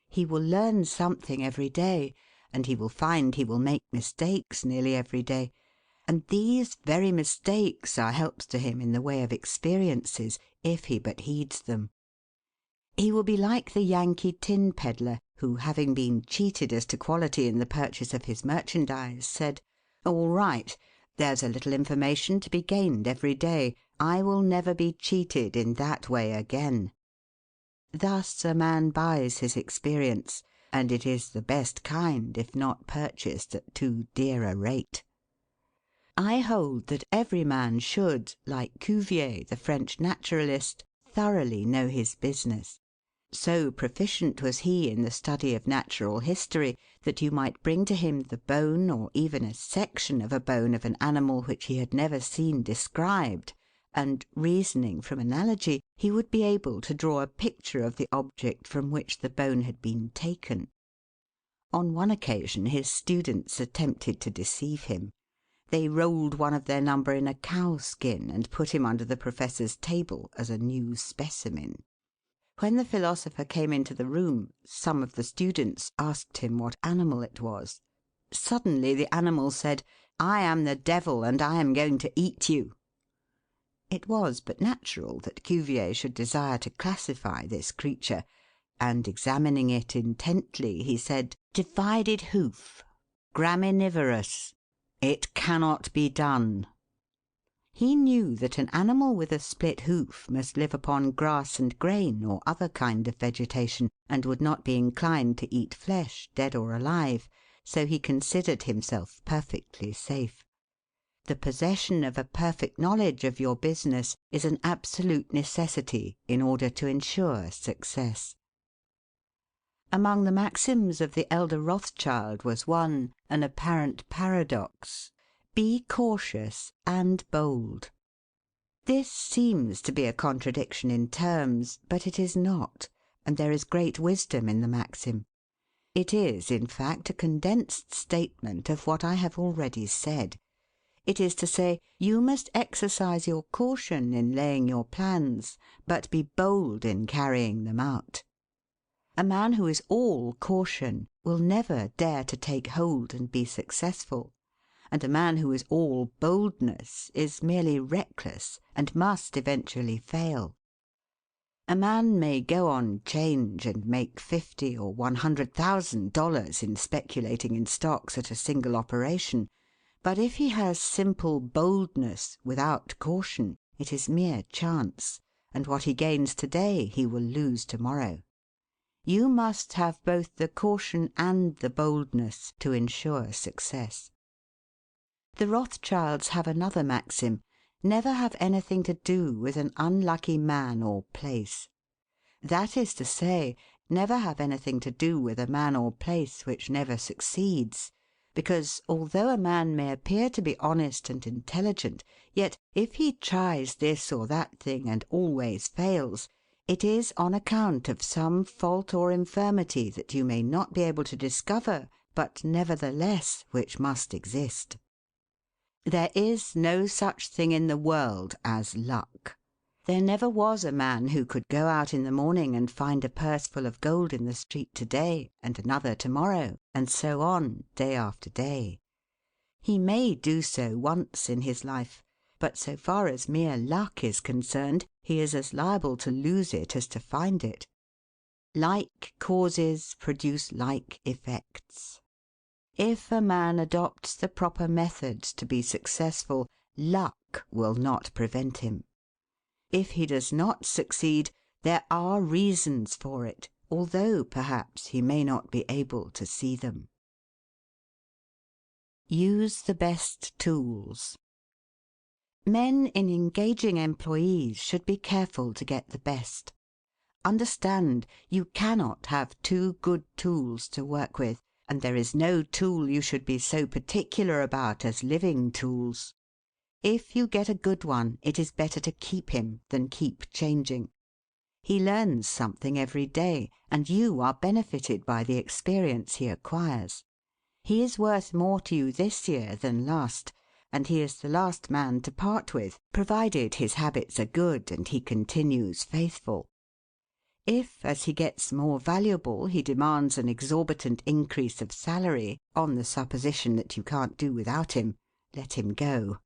He will learn something every day, and he will find he will make mistakes nearly every day. And these very mistakes are helps to him in the way of experiences, if he but heeds them. He will be like the Yankee tin pedlar, who, having been cheated as to quality in the purchase of his merchandise, said, "All right, there's a little information to be gained every day. I will never be cheated in that way again." Thus a man buys his experience, and it is the best kind if not purchased at too dear a rate. I hold that every man should, like Cuvier, the French naturalist, thoroughly know his business. So proficient was he in the study of natural history that you might bring to him the bone or even a section of a bone of an animal which he had never seen described, and, reasoning from analogy, he would be able to draw a picture of the object from which the bone had been taken. On one occasion his students attempted to deceive him. They rolled one of their number in a cow-skin and put him under the professor's table as a new specimen. When the philosopher came into the room, some of the students asked him what animal it was. Suddenly the animal said, "I am the devil, and I am going to eat you." It was but natural that Cuvier should desire to classify this creature, and examining it intently, he said, "Divided hoof, graminivorous. It cannot be done." He knew that an animal with a split hoof must live upon grass and grain or other kind of vegetation, and would not be inclined to eat flesh, dead or alive, so he considered himself perfectly safe. The possession of a perfect knowledge of your business is an absolute necessity in order to ensure success. Among the maxims of the elder Rothschild was one, an apparent paradox: "Be cautious and bold." This seems to be a contradiction in terms, but it is not, and there is great wisdom in the maxim. It is, in fact, a condensed statement of what I have already said. It is to say, you must exercise your caution in laying your plans, but be bold in carrying them out. A man who is all caution will never dare to take hold and be successful, and a man who is all boldness is merely reckless and must eventually fail. A man may go on 'change and make $50,000 or $100,000 in speculating in stocks at a single operation, but if he has simple boldness without caution, it is mere chance, and what he gains to-day he will lose to-morrow. You must have both the caution and the boldness to ensure success. The Rothschilds have another maxim: never have anything to do with an unlucky man or place. That is to say, never have anything to do with a man or place which never succeeds, because, although a man may appear to be honest and intelligent, yet if he tries this or that thing and always fails, it is on account of some fault or infirmity that you may not be able to discover, but nevertheless which must exist. There is no such thing in the world as luck. There never was a man who could go out in the morning and find a purse full of gold in the street to-day, and another to-morrow, and so on, day after day. He may do so once in his life, but so far as mere luck is concerned, he is as liable to lose it as to find it. Like causes produce like effects. If a man adopts the proper methods to be successful, luck will not prevent him. If he does not succeed, there are reasons for it, although perhaps he may not be able to see them. Use the best tools. Men in engaging employees should be careful to get the best. Understand, you cannot have two good tools to work with, and there is no tool you should be so particular about as living tools. If you get a good one, it is better to keep him than keep changing. He learns something every day, and you are benefited by the experience he acquires. He is worth more to you this year than last, and he is the last man to part with, provided his habits are good and he continues faithful. If, as he gets more valuable, he demands an exorbitant increase of salary, on the supposition that you can't do without him, let him go.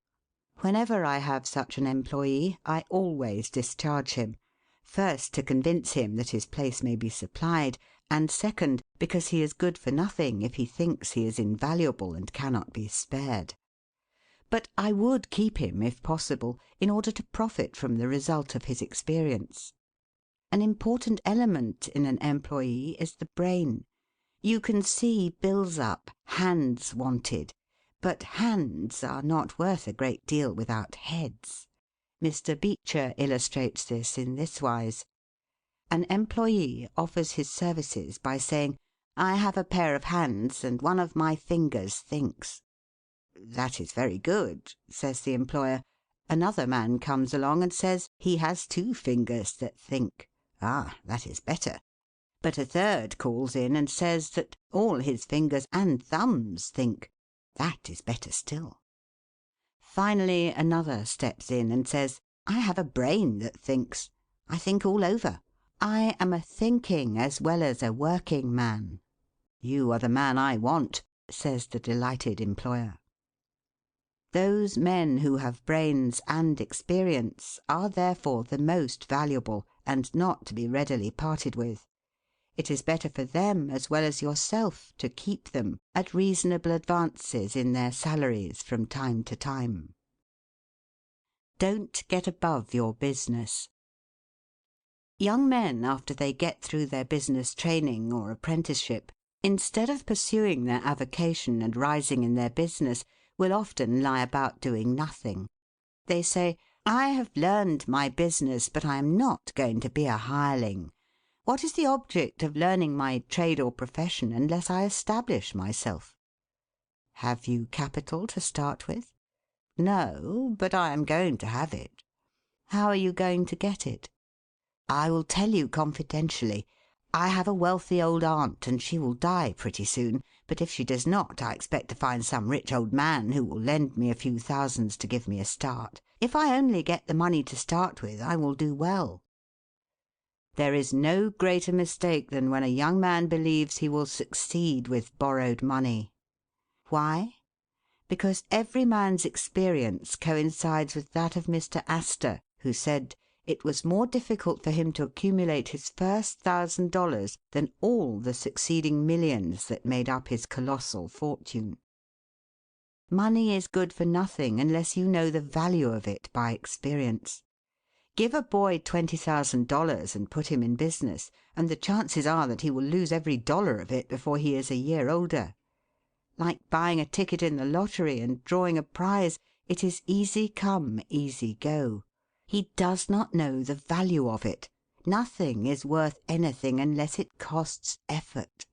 Whenever I have such an employee, I always discharge him, first to convince him that his place may be supplied, and second, because he is good for nothing if he thinks he is invaluable and cannot be spared. But I would keep him, if possible, in order to profit from the result of his experience. An important element in an employee is the brain. You can see bills up, hands wanted, but hands are not worth a great deal without heads. Mr. Beecher illustrates this in this wise. An employee offers his services by saying, "I have a pair of hands and one of my fingers thinks." "That is very good," says the employer. Another man comes along and says he has 2 fingers that think. "Ah, that is better." But a third calls in and says that all his fingers and thumbs think. That is better still. Finally, another steps in and says, "I have a brain that thinks. I think all over. I am a thinking as well as a working man." "You are the man I want," says the delighted employer. Those men who have brains and experience are therefore the most valuable, and not to be readily parted with. It is better for them, as well as yourself, to keep them, at reasonable advances in their salaries from time to time. Don't get above your business. Young men, after they get through their business training or apprenticeship, instead of pursuing their avocation and rising in their business, will often lie about doing nothing. They say, "I have learned my business, but I am not going to be a hireling. What is the object of learning my trade or profession unless I establish myself?" Have you capital to start with? No, but I am going to have it. How are you going to get it? I will tell you confidentially. I have a wealthy old aunt, and she will die pretty soon, but if she does not, I expect to find some rich old man who will lend me a few thousands to give me a start. If I only get the money to start with, I will do well. There is no greater mistake than when a young man believes he will succeed with borrowed money. Why? Because every man's experience coincides with that of Mr. Astor, who said it was more difficult for him to accumulate his first $1,000 than all the succeeding millions that made up his colossal fortune. Money is good for nothing unless you know the value of it by experience. Give a boy $20,000 and put him in business, and the chances are that he will lose every dollar of it before he is a year older. Like buying a ticket in the lottery and drawing a prize, it is easy come, easy go. He does not know the value of it. Nothing is worth anything unless it costs effort.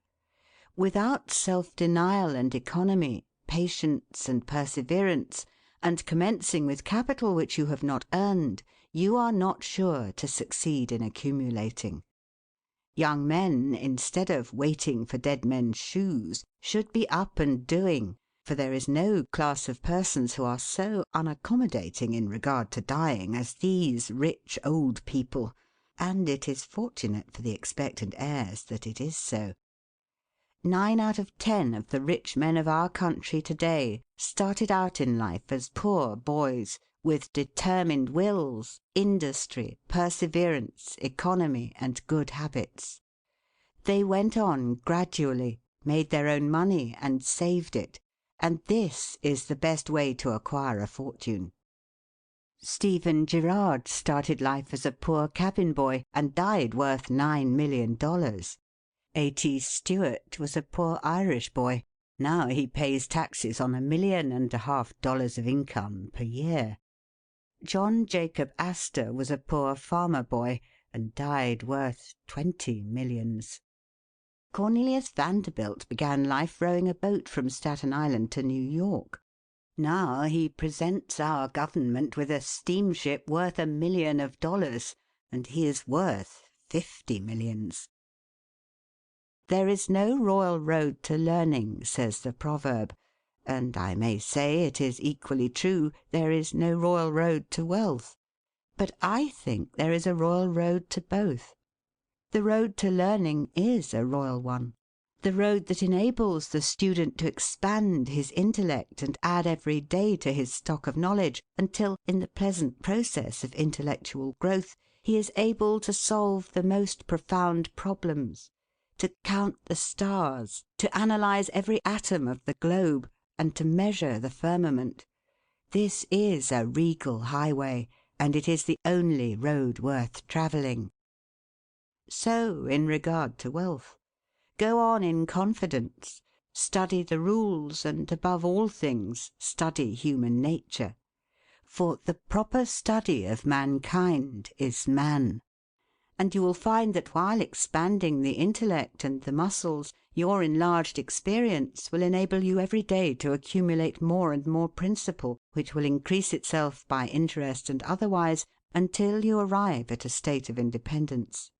Without self-denial and economy, patience and perseverance, and commencing with capital which you have not earned, you are not sure to succeed in accumulating. Young men, instead of waiting for dead men's shoes, should be up and doing, for there is no class of persons who are so unaccommodating in regard to dying as these rich old people, and it is fortunate for the expectant heirs that it is so. 9 out of 10 of the rich men of our country to-day started out in life as poor boys, with determined wills, industry, perseverance, economy, and good habits. They went on gradually, made their own money, and saved it, and this is the best way to acquire a fortune. Stephen Girard started life as a poor cabin boy, and died worth $9 million. A.T. Stewart was a poor Irish boy. Now he pays taxes on $1.5 million of income per year. John Jacob Astor was a poor farmer boy, and died worth 20 millions. Cornelius Vanderbilt began life rowing a boat from Staten Island to New York. Now he presents our government with a steamship worth $1 million, and he is worth 50 millions. There is no royal road to learning, says the proverb, and I may say it is equally true, there is no royal road to wealth. But I think there is a royal road to both. The road to learning is a royal one. The road that enables the student to expand his intellect and add every day to his stock of knowledge, until, in the pleasant process of intellectual growth, he is able to solve the most profound problems, to count the stars, to analyse every atom of the globe, and to measure the firmament. This is a regal highway, and it is the only road worth travelling. So in regard to wealth. Go on in confidence, study the rules, and, above all things, study human nature. For the proper study of mankind is man. And you will find that while expanding the intellect and the muscles, your enlarged experience will enable you every day to accumulate more and more principle, which will increase itself by interest and otherwise, until you arrive at a state of independence.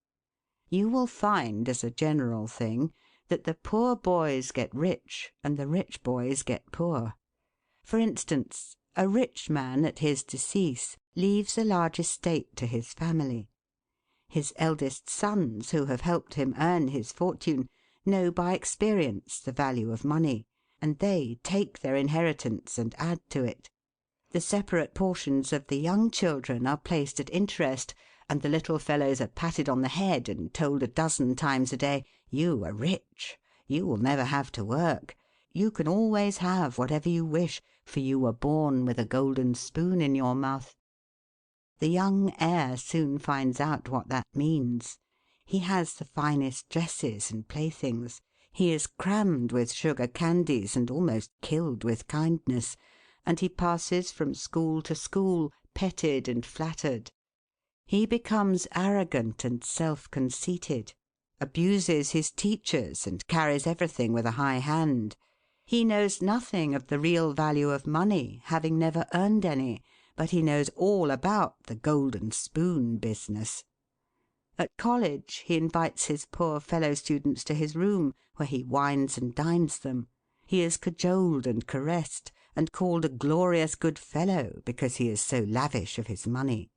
You will find, as a general thing, that the poor boys get rich and the rich boys get poor. For instance, a rich man at his decease leaves a large estate to his family. His eldest sons, who have helped him earn his fortune, know by experience the value of money, and they take their inheritance and add to it. The separate portions of the young children are placed at interest, and the little fellows are patted on the head and told a dozen times a day, "You are rich. You will never have to work. You can always have whatever you wish, for you were born with a golden spoon in your mouth." The young heir soon finds out what that means. He has the finest dresses and playthings. He is crammed with sugar candies and almost killed with kindness, and he passes from school to school, petted and flattered. He becomes arrogant and self-conceited, abuses his teachers, and carries everything with a high hand. He knows nothing of the real value of money, having never earned any, but he knows all about the golden spoon business. At college he invites his poor fellow-students to his room, where he wines and dines them. He is cajoled and caressed, and called a glorious good fellow because he is so lavish of his money.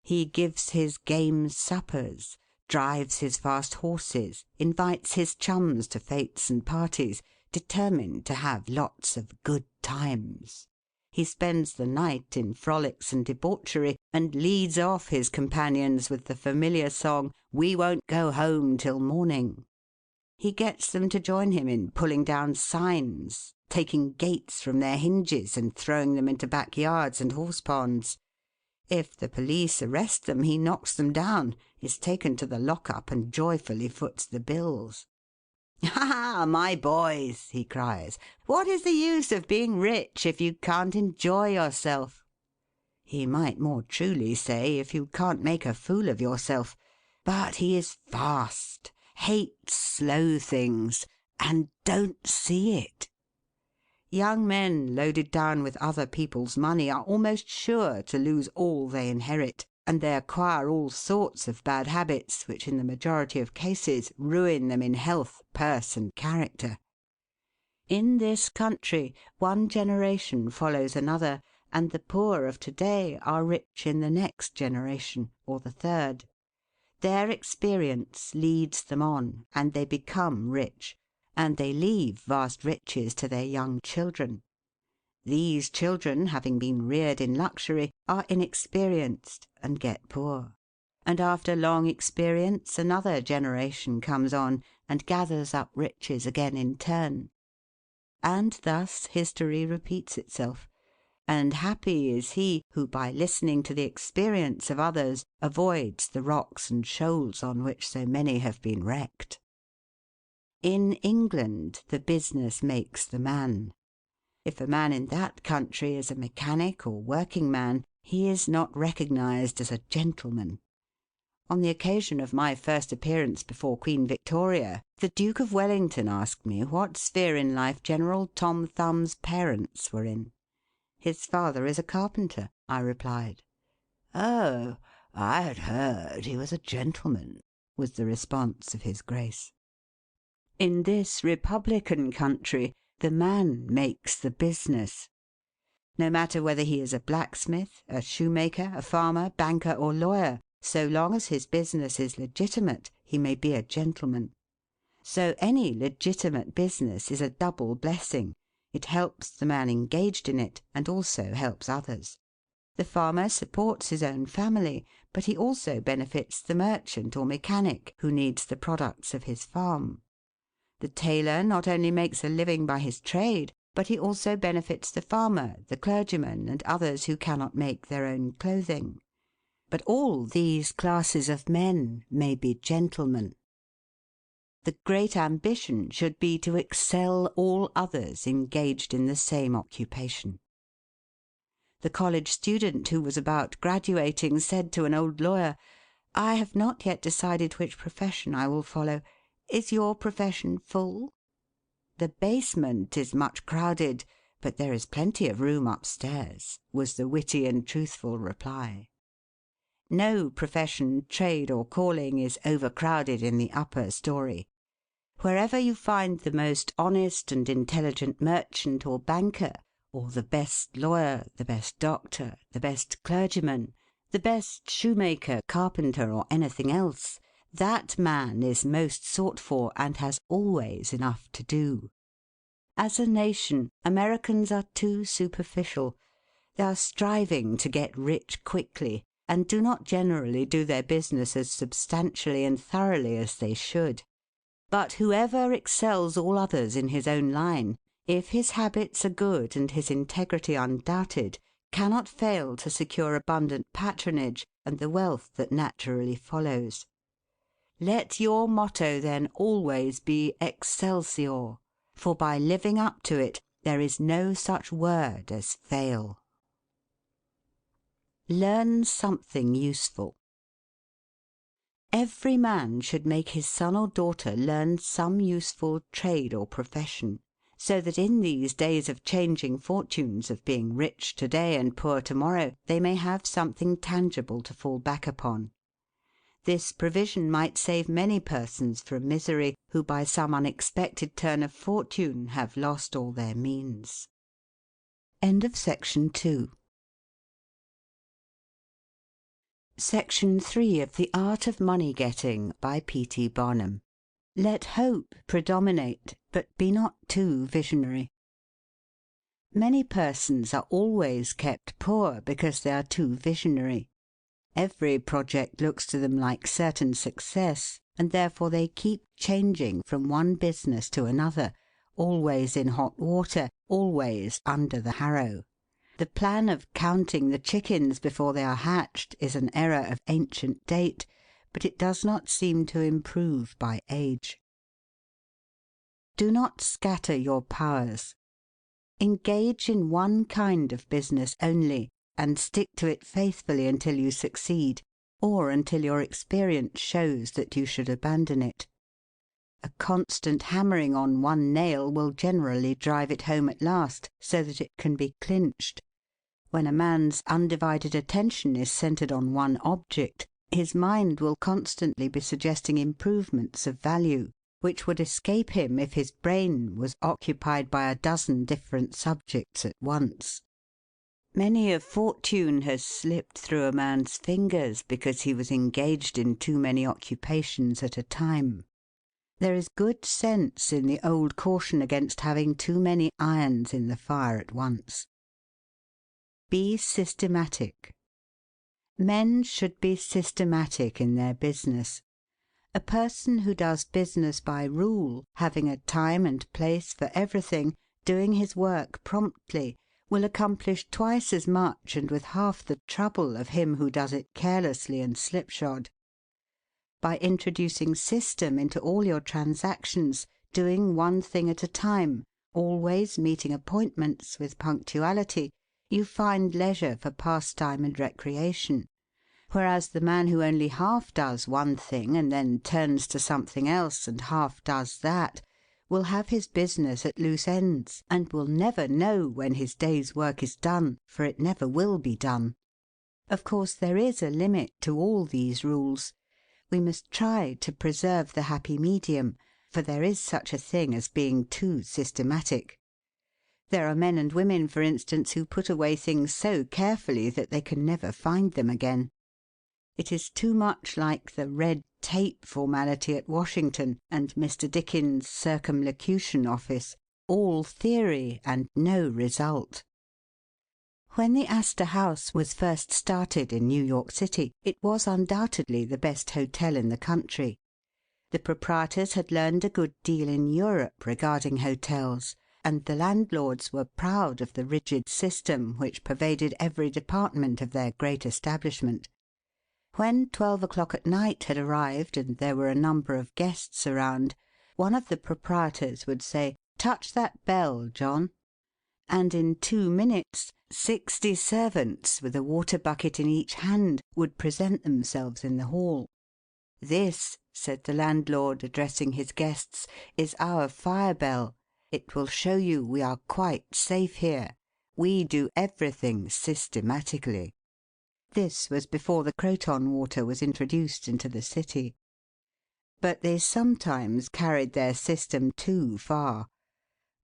He gives his game suppers, drives his fast horses, invites his chums to fêtes and parties, determined to have lots of good times. He spends the night in frolics and debauchery, and leads off his companions with the familiar song, "We won't go home till morning." He gets them to join him in pulling down signs, taking gates from their hinges and throwing them into backyards and horse-ponds. If the police arrest them, he knocks them down, is taken to the lock-up, and joyfully foots the bills. "Ha, my boys," he cries, "what is the use of being rich if you can't enjoy yourself?" He might more truly say, if you can't make a fool of yourself. But he is fast, hates slow things, and don't see it. Young men loaded down with other people's money are almost sure to lose all they inherit, and they acquire all sorts of bad habits which in the majority of cases ruin them in health, purse, and character. In this country one generation follows another, and the poor of to-day are rich in the next generation, or the third. Their experience leads them on, and they become rich, and they leave vast riches to their young children. These children, having been reared in luxury, are inexperienced and get poor. And after long experience another generation comes on and gathers up riches again in turn. And thus history repeats itself, and happy is he who by listening to the experience of others avoids the rocks and shoals on which so many have been wrecked. In England the business makes the man. If a man in that country is a mechanic or working man, he is not recognised as a gentleman. On the occasion of my first appearance before Queen Victoria, the Duke of Wellington asked me what sphere in life General Tom Thumb's parents were in. "His father is a carpenter," I replied. "Oh, I had heard he was a gentleman," was the response of his Grace. In this republican country the man makes the business. No matter whether he is a blacksmith, a shoemaker, a farmer, banker, or lawyer, so long as his business is legitimate, he may be a gentleman. So any legitimate business is a double blessing. It helps the man engaged in it, and also helps others. The farmer supports his own family, but he also benefits the merchant or mechanic who needs the products of his farm. The tailor not only makes a living by his trade, but he also benefits the farmer, the clergyman, and others who cannot make their own clothing. But all these classes of men may be gentlemen. The great ambition should be to excel all others engaged in the same occupation. The college student who was about graduating said to an old lawyer, "I have not yet decided which profession I will follow. Is your profession full?" "The basement is much crowded, but there is plenty of room upstairs," was the witty and truthful reply. No profession, trade, or calling is overcrowded in the upper story. Wherever you find the most honest and intelligent merchant or banker, or the best lawyer, the best doctor, the best clergyman, the best shoemaker, carpenter, or anything else, that man is most sought for and has always enough to do. As a nation, Americans are too superficial. They are striving to get rich quickly, and do not generally do their business as substantially and thoroughly as they should. But whoever excels all others in his own line, if his habits are good and his integrity undoubted, cannot fail to secure abundant patronage and the wealth that naturally follows. Let your motto then always be Excelsior, for by living up to it there is no such word as fail. Learn something useful. Every man should make his son or daughter learn some useful trade or profession, so that in these days of changing fortunes, of being rich to-day and poor to-morrow, they may have something tangible to fall back upon. This provision might save many persons from misery who by some unexpected turn of fortune have lost all their means. End of Section 2. Section 3 of The Art of Money Getting by P.T. Barnum. Let hope predominate, but be not too visionary. Many persons are always kept poor because they are too visionary. Every project looks to them like certain success, and therefore they keep changing from one business to another, always in hot water, always under the harrow. The plan of counting the chickens before they are hatched is an error of ancient date, but it does not seem to improve by age. Do not scatter your powers. Engage in one kind of business only, and stick to it faithfully until you succeed, or until your experience shows that you should abandon it. A constant hammering on one nail will generally drive it home at last, so that it can be clinched. When a man's undivided attention is centred on one object, his mind will constantly be suggesting improvements of value, which would escape him if his brain was occupied by a dozen different subjects at once. Many a fortune has slipped through a man's fingers because he was engaged in too many occupations at a time. There is good sense in the old caution against having too many irons in the fire at once. Be systematic. Men should be systematic in their business. A person who does business by rule, having a time and place for everything, doing his work promptly, will accomplish twice as much and with half the trouble of him who does it carelessly and slipshod. By introducing system into all your transactions, doing one thing at a time, always meeting appointments with punctuality, you find leisure for pastime and recreation, whereas the man who only half does one thing and then turns to something else and half does that, will have his business at loose ends, and will never know when his day's work is done, for it never will be done. Of course, there is a limit to all these rules. We must try to preserve the happy medium, for there is such a thing as being too systematic. There are men and women, for instance, who put away things so carefully that they can never find them again. It is too much like the red tape formality at Washington and Mr. Dickens' Circumlocution Office, all theory and no result. When the Astor House was first started in New York City, it was undoubtedly the best hotel in the country. The proprietors had learned a good deal in Europe regarding hotels, and the landlords were proud of the rigid system which pervaded every department of their great establishment. When 12 o'clock at night had arrived and there were a number of guests around, one of the proprietors would say, "Touch that bell, John," and in 2 minutes 60 servants, with a water bucket in each hand, would present themselves in the hall. "This," said the landlord, addressing his guests, "is our fire bell. It will show you we are quite safe here. We do everything systematically." This was before the Croton water was introduced into the city. But they sometimes carried their system too far.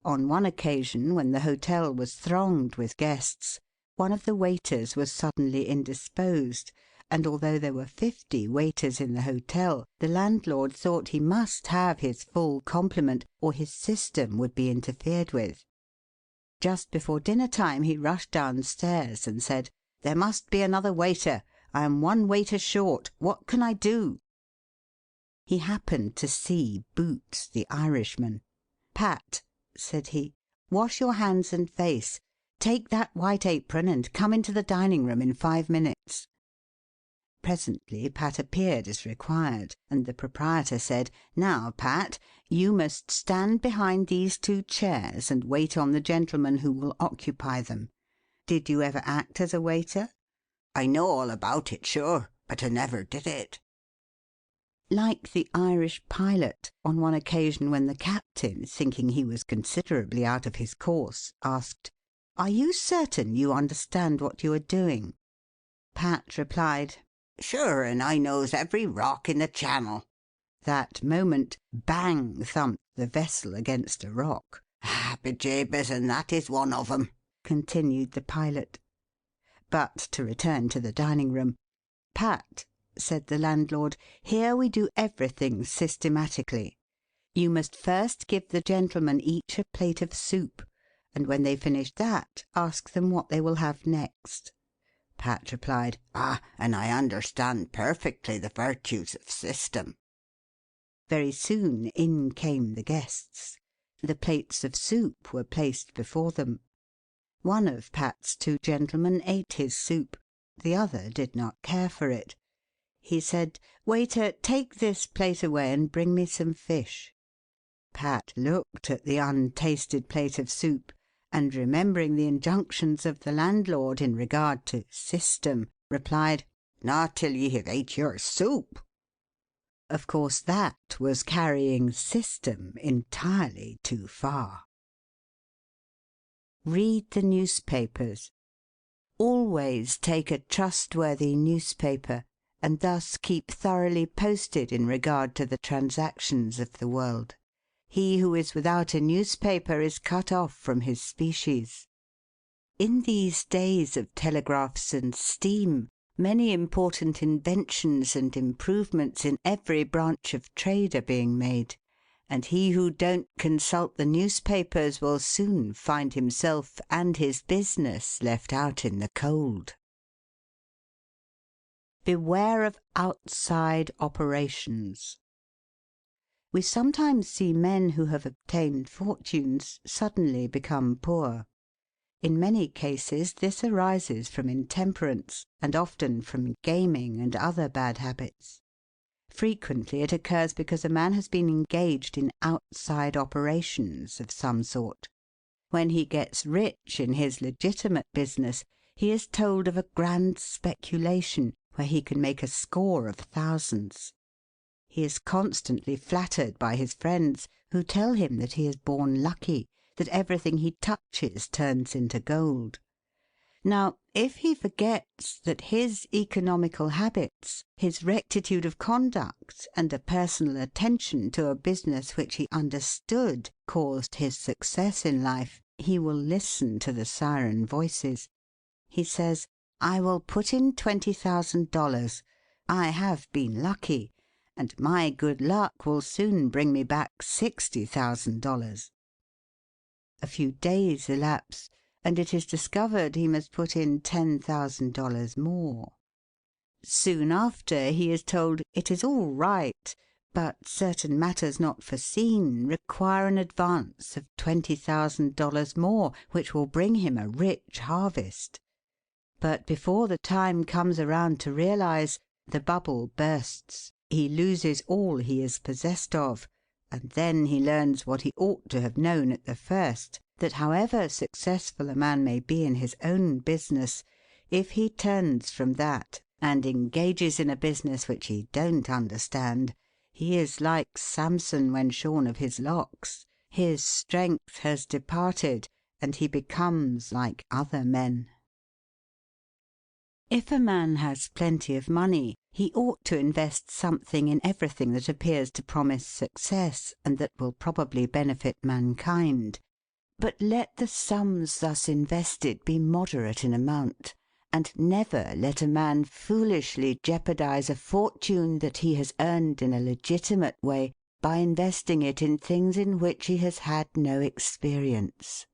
On one occasion, when the hotel was thronged with guests, one of the waiters was suddenly indisposed, and although there were 50 waiters in the hotel, the landlord thought he must have his full complement or his system would be interfered with. Just before dinner time he rushed downstairs and said, "There must be another waiter. I am 1 waiter short. What can I do?" He happened to see Boots, the Irishman. "Pat," said he, "wash your hands and face. Take that white apron and come into the dining room in 5 minutes." Presently Pat appeared as required, and the proprietor said, "Now, Pat, you must stand behind these 2 chairs and wait on the gentleman who will occupy them. Did you ever act as a waiter?" "I know all about it, sure, but I never did it." Like the Irish pilot, on one occasion when the captain, thinking he was considerably out of his course, asked, "Are you certain you understand what you are doing?" Pat replied, "Sure, and I knows every rock in the channel." That moment, bang thumped the vessel against a rock. "Ah, bejabers, and that is one of 'em," continued the pilot. But to return to the dining room. "Pat," said the landlord, "here we do everything systematically. You must first give the gentlemen each a plate of soup, and when they've finished that, ask them what they will have next." Pat replied, "Ah, and I understand perfectly the virtues of system." Very soon in came the guests. The plates of soup were placed before them. One of Pat's 2 gentlemen ate his soup. The other did not care for it. He said, "Waiter, take this plate away and bring me some fish." Pat looked at the untasted plate of soup, and remembering the injunctions of the landlord in regard to system, replied, "Not till ye have ate your soup." Of course that was carrying system entirely too far. Read the newspapers. Always take a trustworthy newspaper, and thus keep thoroughly posted in regard to the transactions of the world. He who is without a newspaper is cut off from his species. In these days of telegraphs and steam, many important inventions and improvements in every branch of trade are being made, and he who don't consult the newspapers will soon find himself and his business left out in the cold. Beware of outside operations. We sometimes see men who have obtained fortunes suddenly become poor. In many cases this arises from intemperance, and often from gaming and other bad habits. Frequently it occurs because a man has been engaged in outside operations of some sort. When he gets rich in his legitimate business, he is told of a grand speculation where he can make a score of thousands. He is constantly flattered by his friends, who tell him that he is born lucky, that everything he touches turns into gold. Now, if he forgets that his economical habits, his rectitude of conduct, and a personal attention to a business which he understood caused his success in life, he will listen to the siren voices. He says, "I will put in $20,000. I have been lucky, and my good luck will soon bring me back $60,000. A few days elapse, and it is discovered he must put in $10,000 more. Soon after he is told it is all right, but certain matters not foreseen require an advance of $20,000 more, which will bring him a rich harvest. But before the time comes around to realize, the bubble bursts, he loses all he is possessed of, and then he learns what he ought to have known at the first, that however successful a man may be in his own business, if he turns from that and engages in a business which he don't understand, he is like Samson when shorn of his locks. His strength has departed, and he becomes like other men. If a man has plenty of money, he ought to invest something in everything that appears to promise success and that will probably benefit mankind. But let the sums thus invested be moderate in amount, and never let a man foolishly jeopardize a fortune that he has earned in a legitimate way by investing it in things in which he has had no experience.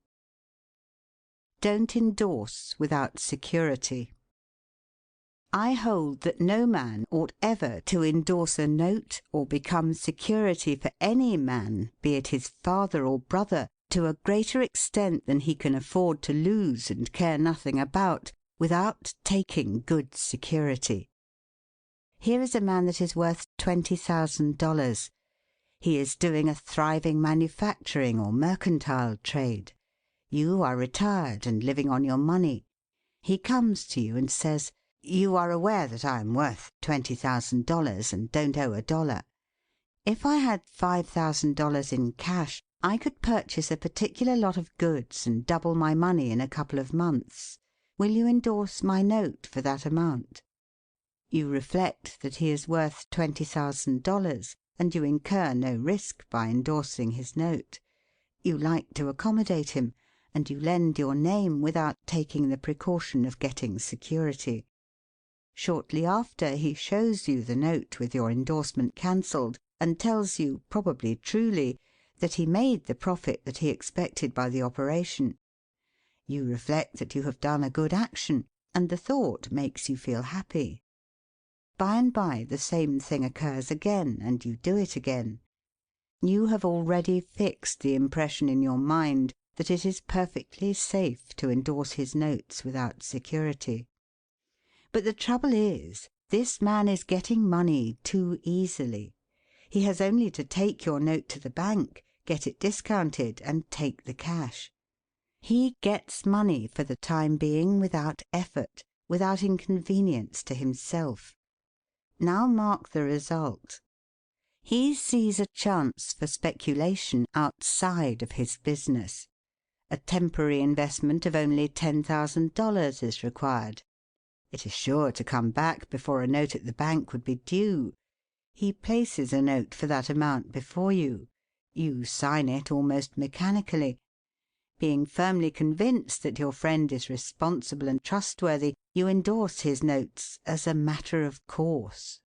Don't endorse without security. I hold that no man ought ever to endorse a note or become security for any man, be it his father or brother, to a greater extent than he can afford to lose and care nothing about, without taking good security. Here is a man that is worth $20,000. He is doing a thriving manufacturing or mercantile trade. You are retired and living on your money. He comes to you and says, "You are aware that I am worth $20,000 and don't owe a dollar. If I had $5,000 in cash, I could purchase a particular lot of goods and double my money in a couple of months. Will you endorse my note for that amount?" You reflect that he is worth $20,000, and you incur no risk by endorsing his note. You like to accommodate him, and you lend your name without taking the precaution of getting security. Shortly after, he shows you the note with your endorsement cancelled, and tells you, probably truly, that he made the profit that he expected by the operation. You reflect that you have done a good action, and the thought makes you feel happy. By and by the same thing occurs again, and you do it again. You have already fixed the impression in your mind that it is perfectly safe to endorse his notes without security. But the trouble is, this man is getting money too easily. He has only to take your note to the bank, get it discounted, and take the cash. He gets money for the time being without effort, without inconvenience to himself. Now mark the result. He sees a chance for speculation outside of his business. A temporary investment of only $10,000 is required. It is sure to come back before a note at the bank would be due. He places a note for that amount before you. You sign it almost mechanically. Being firmly convinced that your friend is responsible and trustworthy, you endorse his notes as a matter of course.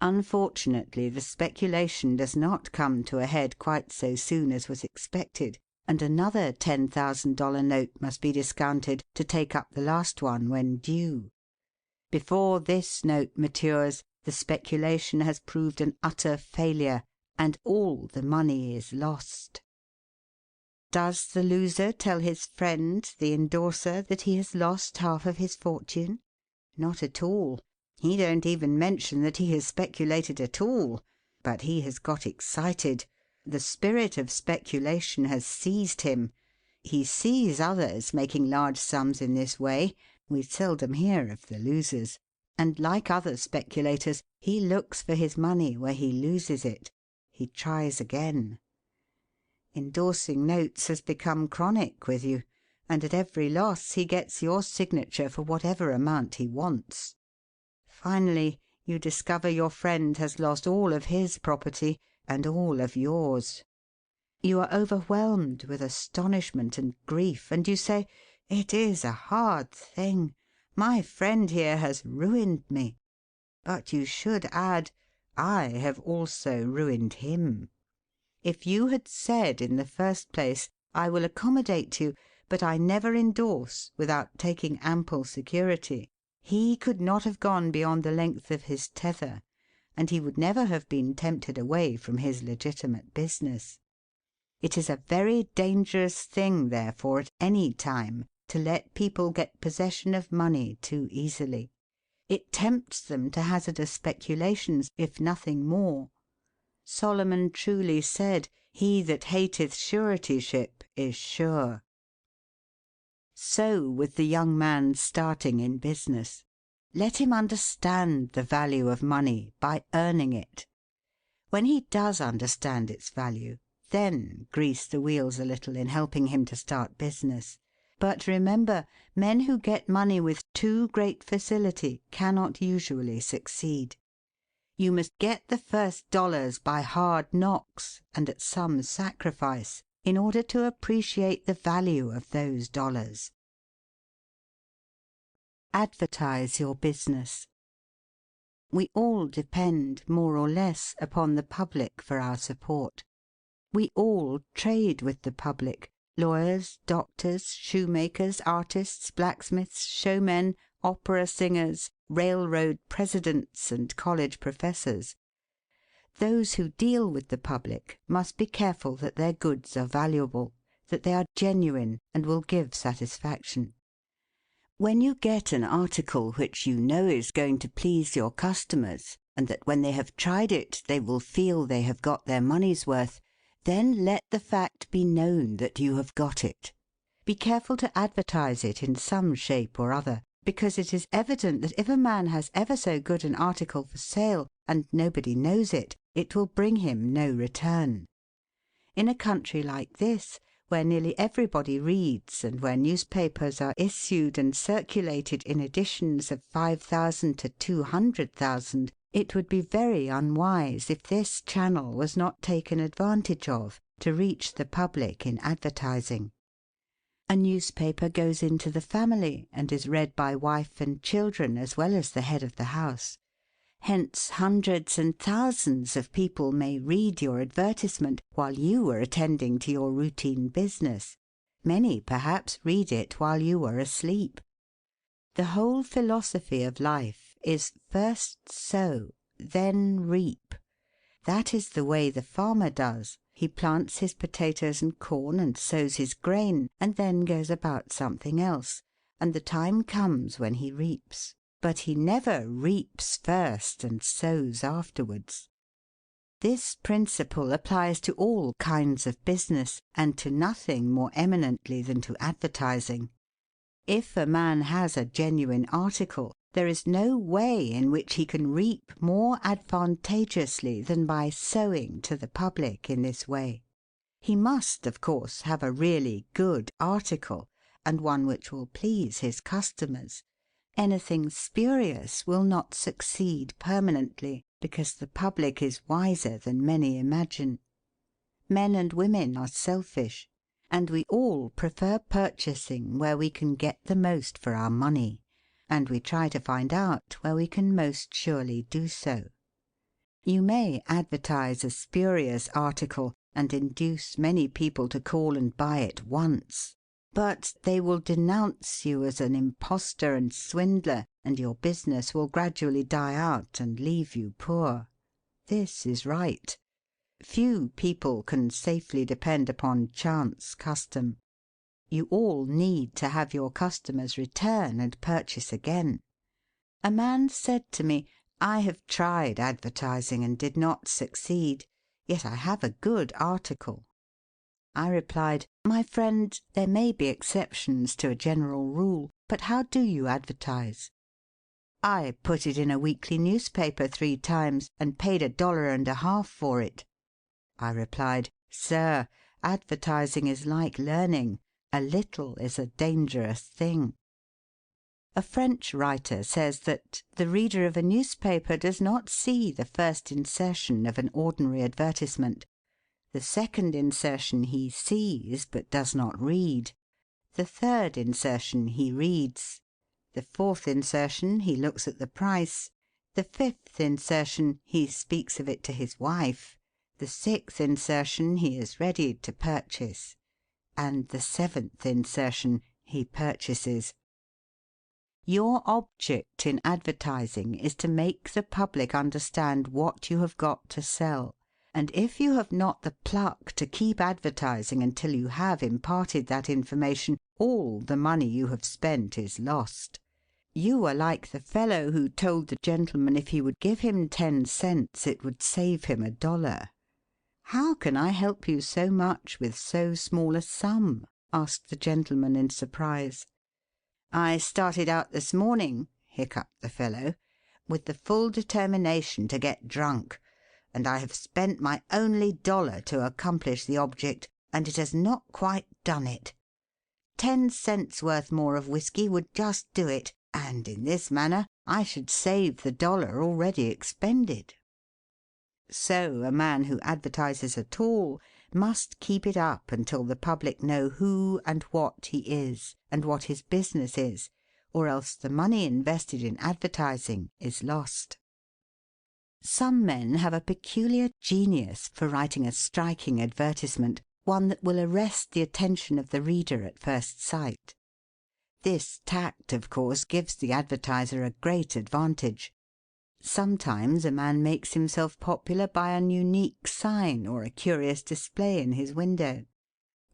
Unfortunately, the speculation does not come to a head quite so soon as was expected, and another $10,000 note must be discounted to take up the last one when due. Before this note matures, the speculation has proved an utter failure, and all the money is lost. Does the loser tell his friend, the endorser, that he has lost half of his fortune? Not at all. He don't even mention that he has speculated at all. But he has got excited. The spirit of speculation has seized him. He sees others making large sums in this way. We seldom hear of the losers. And like other speculators, he looks for his money where he loses it. He tries again. Endorsing notes has become chronic with you, and at every loss he gets your signature for whatever amount he wants. Finally, you discover your friend has lost all of his property and all of yours. You are overwhelmed with astonishment and grief, and you say, "It is a hard thing. My friend here has ruined me." But you should add, I have also ruined him. If you had said in the first place, 'I will accommodate you, but I never endorse without taking ample security,' he could not have gone beyond the length of his tether, and he would never have been tempted away from his legitimate business. It is a very dangerous thing, therefore, at any time, to let people get possession of money too easily. It tempts them to hazardous speculations, if nothing more. Solomon truly said, 'He that hateth suretyship is sure.' So with the young man starting in business. Let him understand the value of money by earning it. When he does understand its value, then grease the wheels a little in helping him to start business. But remember, men who get money with too great facility cannot usually succeed. You must get the first dollars by hard knocks and at some sacrifice in order to appreciate the value of those dollars. Advertise your business. We all depend, more or less, upon the public for our support. We all trade with the public: lawyers, doctors, shoemakers, artists, blacksmiths, showmen, opera singers, railroad presidents, and college professors. Those who deal with the public must be careful that their goods are valuable, that they are genuine and will give satisfaction. When you get an article which you know is going to please your customers, and that when they have tried it they will feel they have got their money's worth, then let the fact be known that you have got it. Be careful to advertise it in some shape or other, because it is evident that if a man has ever so good an article for sale and nobody knows it, it will bring him no return. In a country like this, where nearly everybody reads and where newspapers are issued and circulated in editions of 5,000 to 200,000, it would be very unwise if this channel was not taken advantage of to reach the public in advertising. A newspaper goes into the family and is read by wife and children as well as the head of the house. Hence hundreds and thousands of people may read your advertisement while you are attending to your routine business. Many, perhaps, read it while you are asleep. The whole philosophy of life is first sow, then reap. That is the way the farmer does. He plants his potatoes and corn and sows his grain, and then goes about something else, and the time comes when he reaps. But he never reaps first and sows afterwards. This principle applies to all kinds of business, and to nothing more eminently than to advertising. If a man has a genuine article, there is no way in which he can reap more advantageously than by sowing to the public in this way. He must, of course, have a really good article, and one which will please his customers. Anything spurious will not succeed permanently, because the public is wiser than many imagine. Men and women are selfish, and we all prefer purchasing where we can get the most for our money, and we try to find out where we can most surely do so. You may advertise a spurious article and induce many people to call and buy it once, but they will denounce you as an impostor and swindler, and your business will gradually die out and leave you poor. This is right. Few people can safely depend upon chance custom. You all need to have your customers return and purchase again. A man said to me, "I have tried advertising and did not succeed, yet I have a good article." I replied, "My friend, there may be exceptions to a general rule, but how do you advertise?" "I put it in a weekly newspaper 3 times and paid $1.50 for it." I replied, "Sir, advertising is like learning. A little is a dangerous thing." A French writer says that "the reader of a newspaper does not see the first insertion of an ordinary advertisement. The second insertion he sees, but does not read. The third insertion he reads. The fourth insertion he looks at the price. The 5th insertion, he speaks of it to his wife. The 6th insertion, he is ready to purchase. And the 7th insertion, he purchases. Your object in advertising is to make the public understand what you have got to sell, and if you have not the pluck to keep advertising until you have imparted that information, all the money you have spent is lost. You are like the fellow who told the gentleman if he would give him 10 cents it would save him $1. "How can I help you so much with so small a sum?" asked the gentleman in surprise. "I started out this morning," hiccuped the fellow, "with the full determination to get drunk, and I have spent my only $1 to accomplish the object, and it has not quite done it. 10 cents worth more of whisky would just do it, and in this manner I should save the $1 already expended." So a man who advertises at all must keep it up until the public know who and what he is, and what his business is, or else the money invested in advertising is lost. Some men have a peculiar genius for writing a striking advertisement, one that will arrest the attention of the reader at first sight. This tact, of course, gives the advertiser a great advantage. Sometimes a man makes himself popular by an unique sign or a curious display in his window.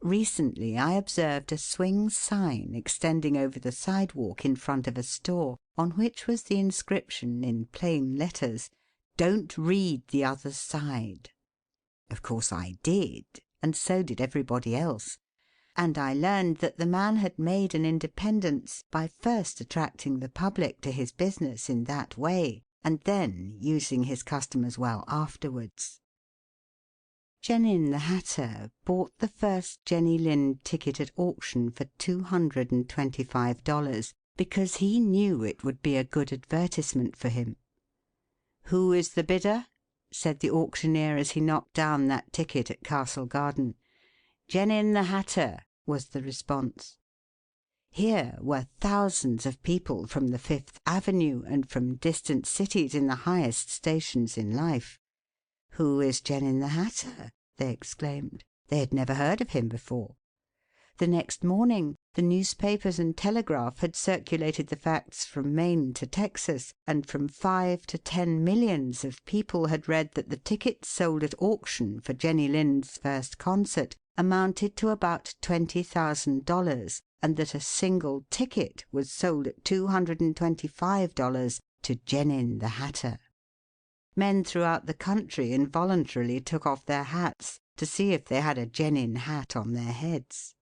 Recently I observed a swing sign extending over the sidewalk in front of a store, on which was the inscription in plain letters, "Don't read the other side." Of course I did, and so did everybody else, and I learned that the man had made an independence by first attracting the public to his business in that way, and then using his customers well afterwards. Genin the Hatter bought the first Jenny Lind ticket at auction for $225 because he knew it would be a good advertisement for him. "Who is the bidder?" said the auctioneer as he knocked down that ticket at Castle Garden. "Genin the Hatter," was the response. Here were thousands of people from the Fifth Avenue and from distant cities in the highest stations in life. "Who is Genin the Hatter?" they exclaimed. They had never heard of him before. The next morning the newspapers and telegraph had circulated the facts from Maine to Texas, and from 5 to 10 millions of people had read that the tickets sold at auction for Jenny Lind's first concert amounted to about $20,000, and that a single ticket was sold at $225 to Genin the Hatter. Men throughout the country involuntarily took off their hats to see if they had a Genin hat on their heads.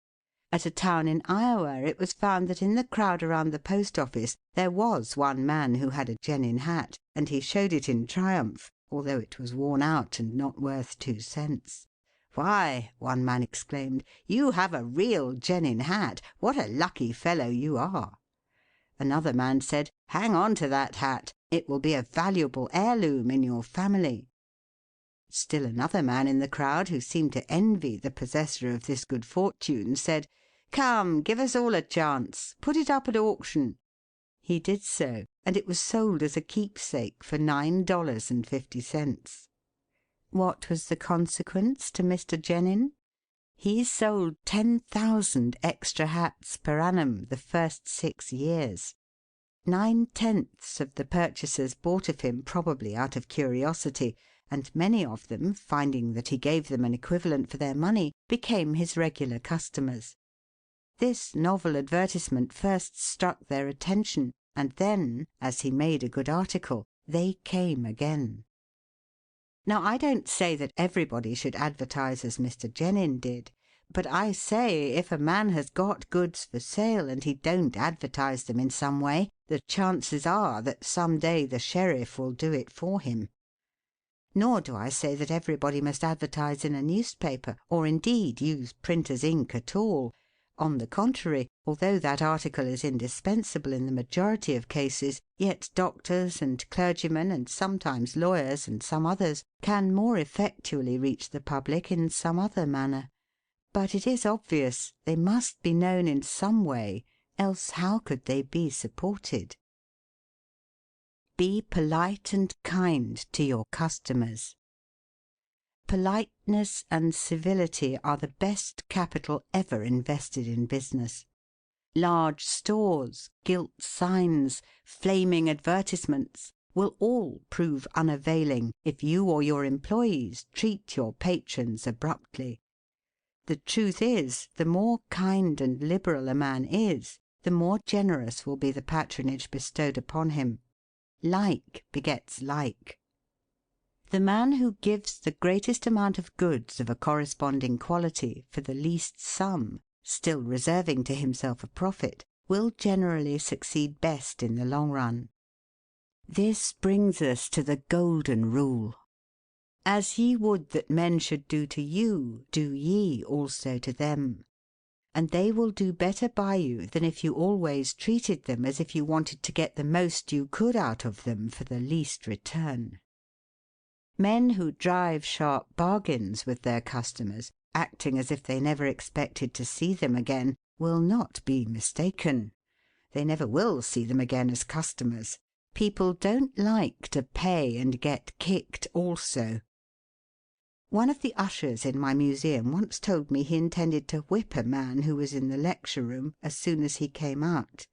At a town in Iowa it was found that in the crowd around the post office there was one man who had a Genin hat, and he showed it in triumph, although it was worn out and not worth 2 cents. "Why," one man exclaimed, "you have a real Genin hat. What a lucky fellow you are!" Another man said, "Hang on to that hat. It will be a valuable heirloom in your family." Still another man in the crowd, who seemed to envy the possessor of this good fortune, said, "Come, give us all a chance. Put it up at auction." He did so, and it was sold as a keepsake for $9.50. What was the consequence to Mr. Genin? He sold 10,000 extra hats per annum the first 6 years. 9/10 of the purchasers bought of him probably out of curiosity, and many of them, finding that he gave them an equivalent for their money, became his regular customers. This novel advertisement first struck their attention, and then, as he made a good article, they came again. Now, I don't say that everybody should advertise as Mr. Genin did, but I say if a man has got goods for sale and he don't advertise them in some way, the chances are that some day the sheriff will do it for him. Nor do I say that everybody must advertise in a newspaper, or indeed use printer's ink at all. On the contrary, although that article is indispensable in the majority of cases, yet doctors and clergymen, and sometimes lawyers and some others, can more effectually reach the public in some other manner. But it is obvious they must be known in some way, else how could they be supported? Be polite and kind to your customers. Politeness and civility are the best capital ever invested in business. Large stores, gilt signs, flaming advertisements will all prove unavailing if you or your employees treat your patrons abruptly. The truth is, the more kind and liberal a man is, the more generous will be the patronage bestowed upon him. Like begets like. The man who gives the greatest amount of goods of a corresponding quality for the least sum, still reserving to himself a profit, will generally succeed best in the long run. This brings us to the golden rule. As ye would that men should do to you, do ye also to them. And they will do better by you than if you always treated them as if you wanted to get the most you could out of them for the least return. Men who drive sharp bargains with their customers, acting as if they never expected to see them again, will not be mistaken. They never will see them again as customers. People don't like to pay and get kicked also. One of the ushers in my museum once told me he intended to whip a man who was in the lecture room as soon as he came out.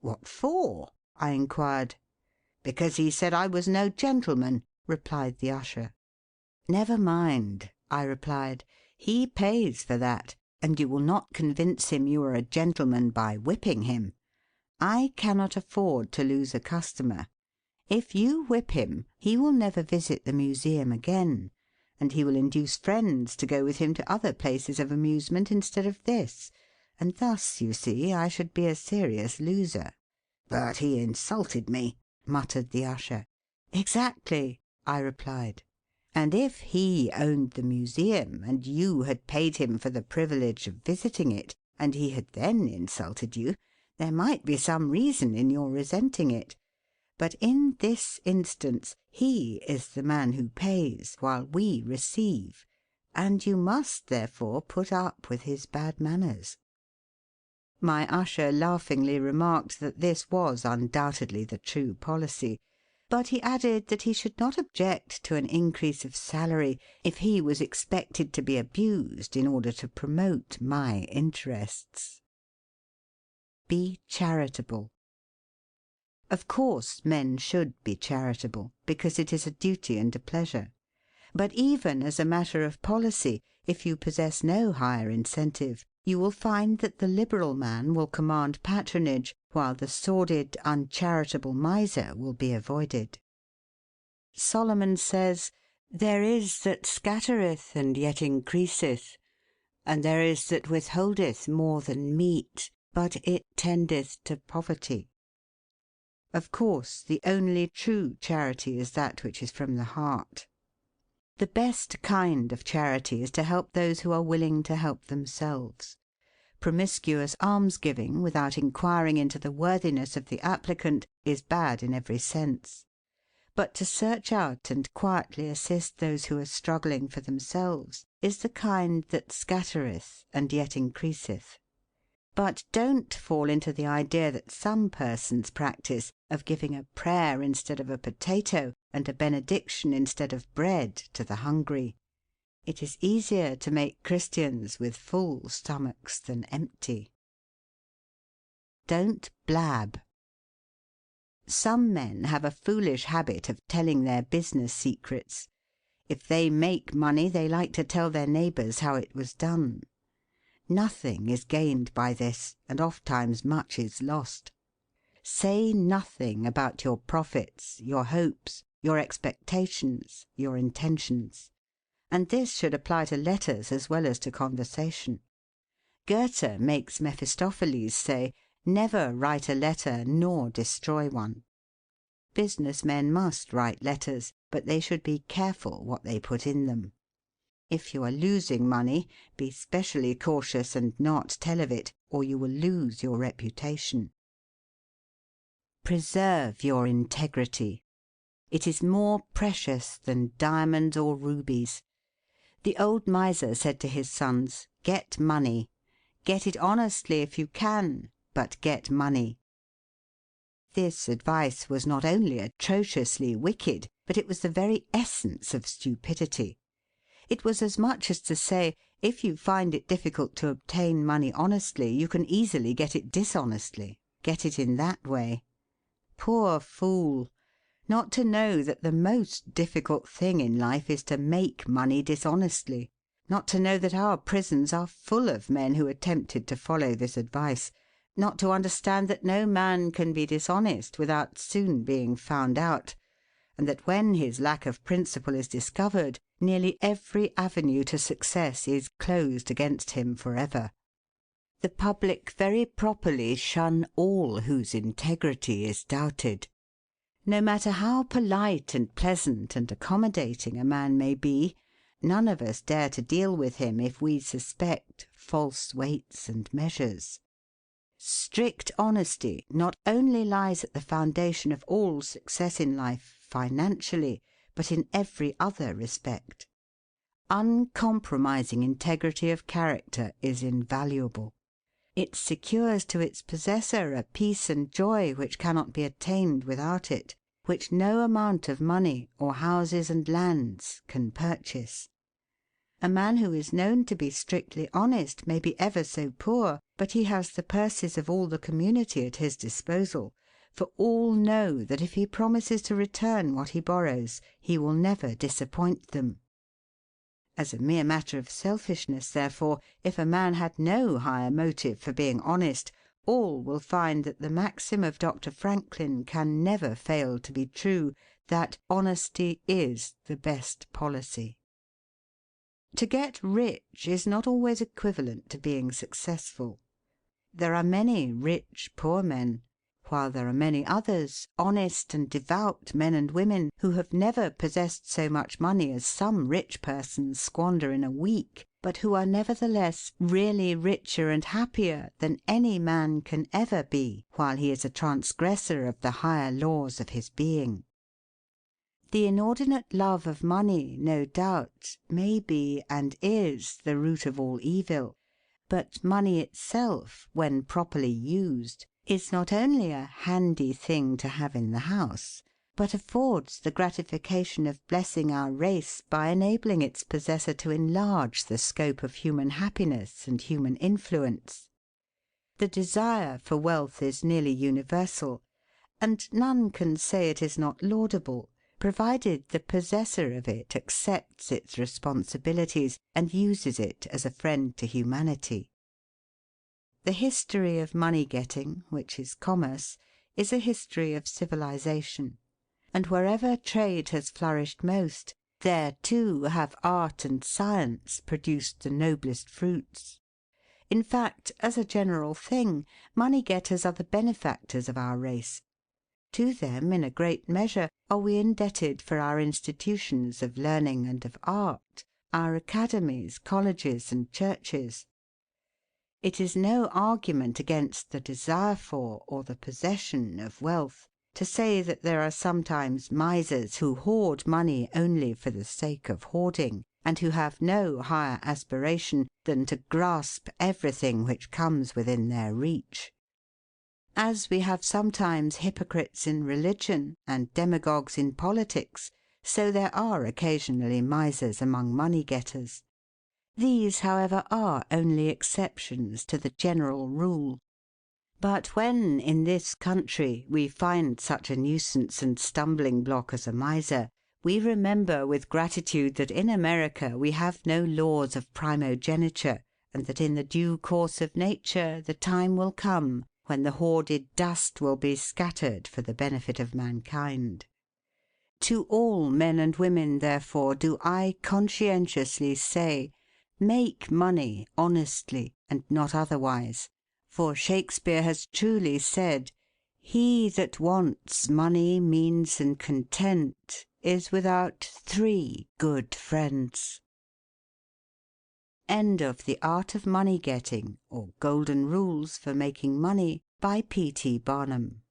"What for?" I inquired. "Because he said I was no gentleman," replied the usher. "Never mind," I replied. "He pays for that, and you will not convince him you are a gentleman by whipping him. I cannot afford to lose a customer. If you whip him, he will never visit the museum again, and he will induce friends to go with him to other places of amusement instead of this, and thus, you see, I should be a serious loser." "But he insulted me," muttered the usher. "Exactly," I replied. "And if he owned the museum, and you had paid him for the privilege of visiting it, and he had then insulted you, there might be some reason in your resenting it. But in this instance he is the man who pays, while we receive, and you must therefore put up with his bad manners." My usher laughingly remarked that this was undoubtedly the true policy, but he added that he should not object to an increase of salary if he was expected to be abused in order to promote my interests. Be charitable. Of course, men should be charitable, because it is a duty and a pleasure. But even as a matter of policy, if you possess no higher incentive, you will find that the liberal man will command patronage, while the sordid, uncharitable miser will be avoided. Solomon says, "There is that scattereth and yet increaseth, and there is that withholdeth more than meet, but it tendeth to poverty." Of course, the only true charity is that which is from the heart. The best kind of charity is to help those who are willing to help themselves. Promiscuous almsgiving, without inquiring into the worthiness of the applicant, is bad in every sense. But to search out and quietly assist those who are struggling for themselves is the kind that scattereth and yet increaseth. But don't fall into the idea that some persons practice of giving a prayer instead of a potato and a benediction instead of bread to the hungry. It is easier to make Christians with full stomachs than empty. Don't blab. Some men have a foolish habit of telling their business secrets. If they make money, they like to tell their neighbours how it was done. Nothing is gained by this, and ofttimes much is lost. Say nothing about your profits, your hopes, your expectations, your intentions. And this should apply to letters as well as to conversation. Goethe makes Mephistopheles say, "Never write a letter nor destroy one." Business men must write letters, but they should be careful what they put in them. If you are losing money, be specially cautious and not tell of it, or you will lose your reputation. Preserve your integrity. It is more precious than diamonds or rubies. The old miser said to his sons, "Get money. Get it honestly if you can, but get money." This advice was not only atrociously wicked, but it was the very essence of stupidity. It was as much as to say, if you find it difficult to obtain money honestly, you can easily get it dishonestly. Get it in that way. Poor fool! Not to know that the most difficult thing in life is to make money dishonestly. Not to know that our prisons are full of men who attempted to follow this advice. Not to understand that no man can be dishonest without soon being found out, and that when his lack of principle is discovered, nearly every avenue to success is closed against him for ever. The public very properly shun all whose integrity is doubted. No matter how polite and pleasant and accommodating a man may be, none of us dare to deal with him if we suspect false weights and measures. Strict honesty not only lies at the foundation of all success in life financially, but in every other respect. Uncompromising integrity of character is invaluable. It secures to its possessor a peace and joy which cannot be attained without it, which no amount of money, or houses and lands, can purchase. A man who is known to be strictly honest may be ever so poor, but he has the purses of all the community at his disposal, for all know that if he promises to return what he borrows, he will never disappoint them. As a mere matter of selfishness, therefore, if a man had no higher motive for being honest, all will find that the maxim of Dr. Franklin can never fail to be true, that honesty is the best policy. To get rich is not always equivalent to being successful. There are many rich poor men, while there are many others, honest and devout men and women, who have never possessed so much money as some rich persons squander in a week, but who are nevertheless really richer and happier than any man can ever be while he is a transgressor of the higher laws of his being. The inordinate love of money, no doubt, may be and is the root of all evil, but money itself, when properly used, is not only a handy thing to have in the house, but affords the gratification of blessing our race by enabling its possessor to enlarge the scope of human happiness and human influence. The desire for wealth is nearly universal, and none can say it is not laudable, provided the possessor of it accepts its responsibilities and uses it as a friend to humanity. The history of money-getting, which is commerce, is a history of civilization, and wherever trade has flourished most, there too have art and science produced the noblest fruits. In fact, as a general thing, money-getters are the benefactors of our race. To them, in a great measure, are we indebted for our institutions of learning and of art, our academies, colleges, and churches. It is no argument against the desire for, or the possession of wealth, to say that there are sometimes misers who hoard money only for the sake of hoarding, and who have no higher aspiration than to grasp everything which comes within their reach. As we have sometimes hypocrites in religion and demagogues in politics, so there are occasionally misers among money-getters. These, however, are only exceptions to the general rule. But when, in this country, we find such a nuisance and stumbling block as a miser, we remember with gratitude that in America we have no laws of primogeniture, and that in the due course of nature the time will come when the hoarded dust will be scattered for the benefit of mankind. To all men and women, therefore, do I conscientiously say, make money honestly, and not otherwise, for Shakespeare has truly said, "He that wants money, means, and content, is without 3 good friends." End of The Art of Money Getting, or Golden Rules for Making Money, by P. T. Barnum.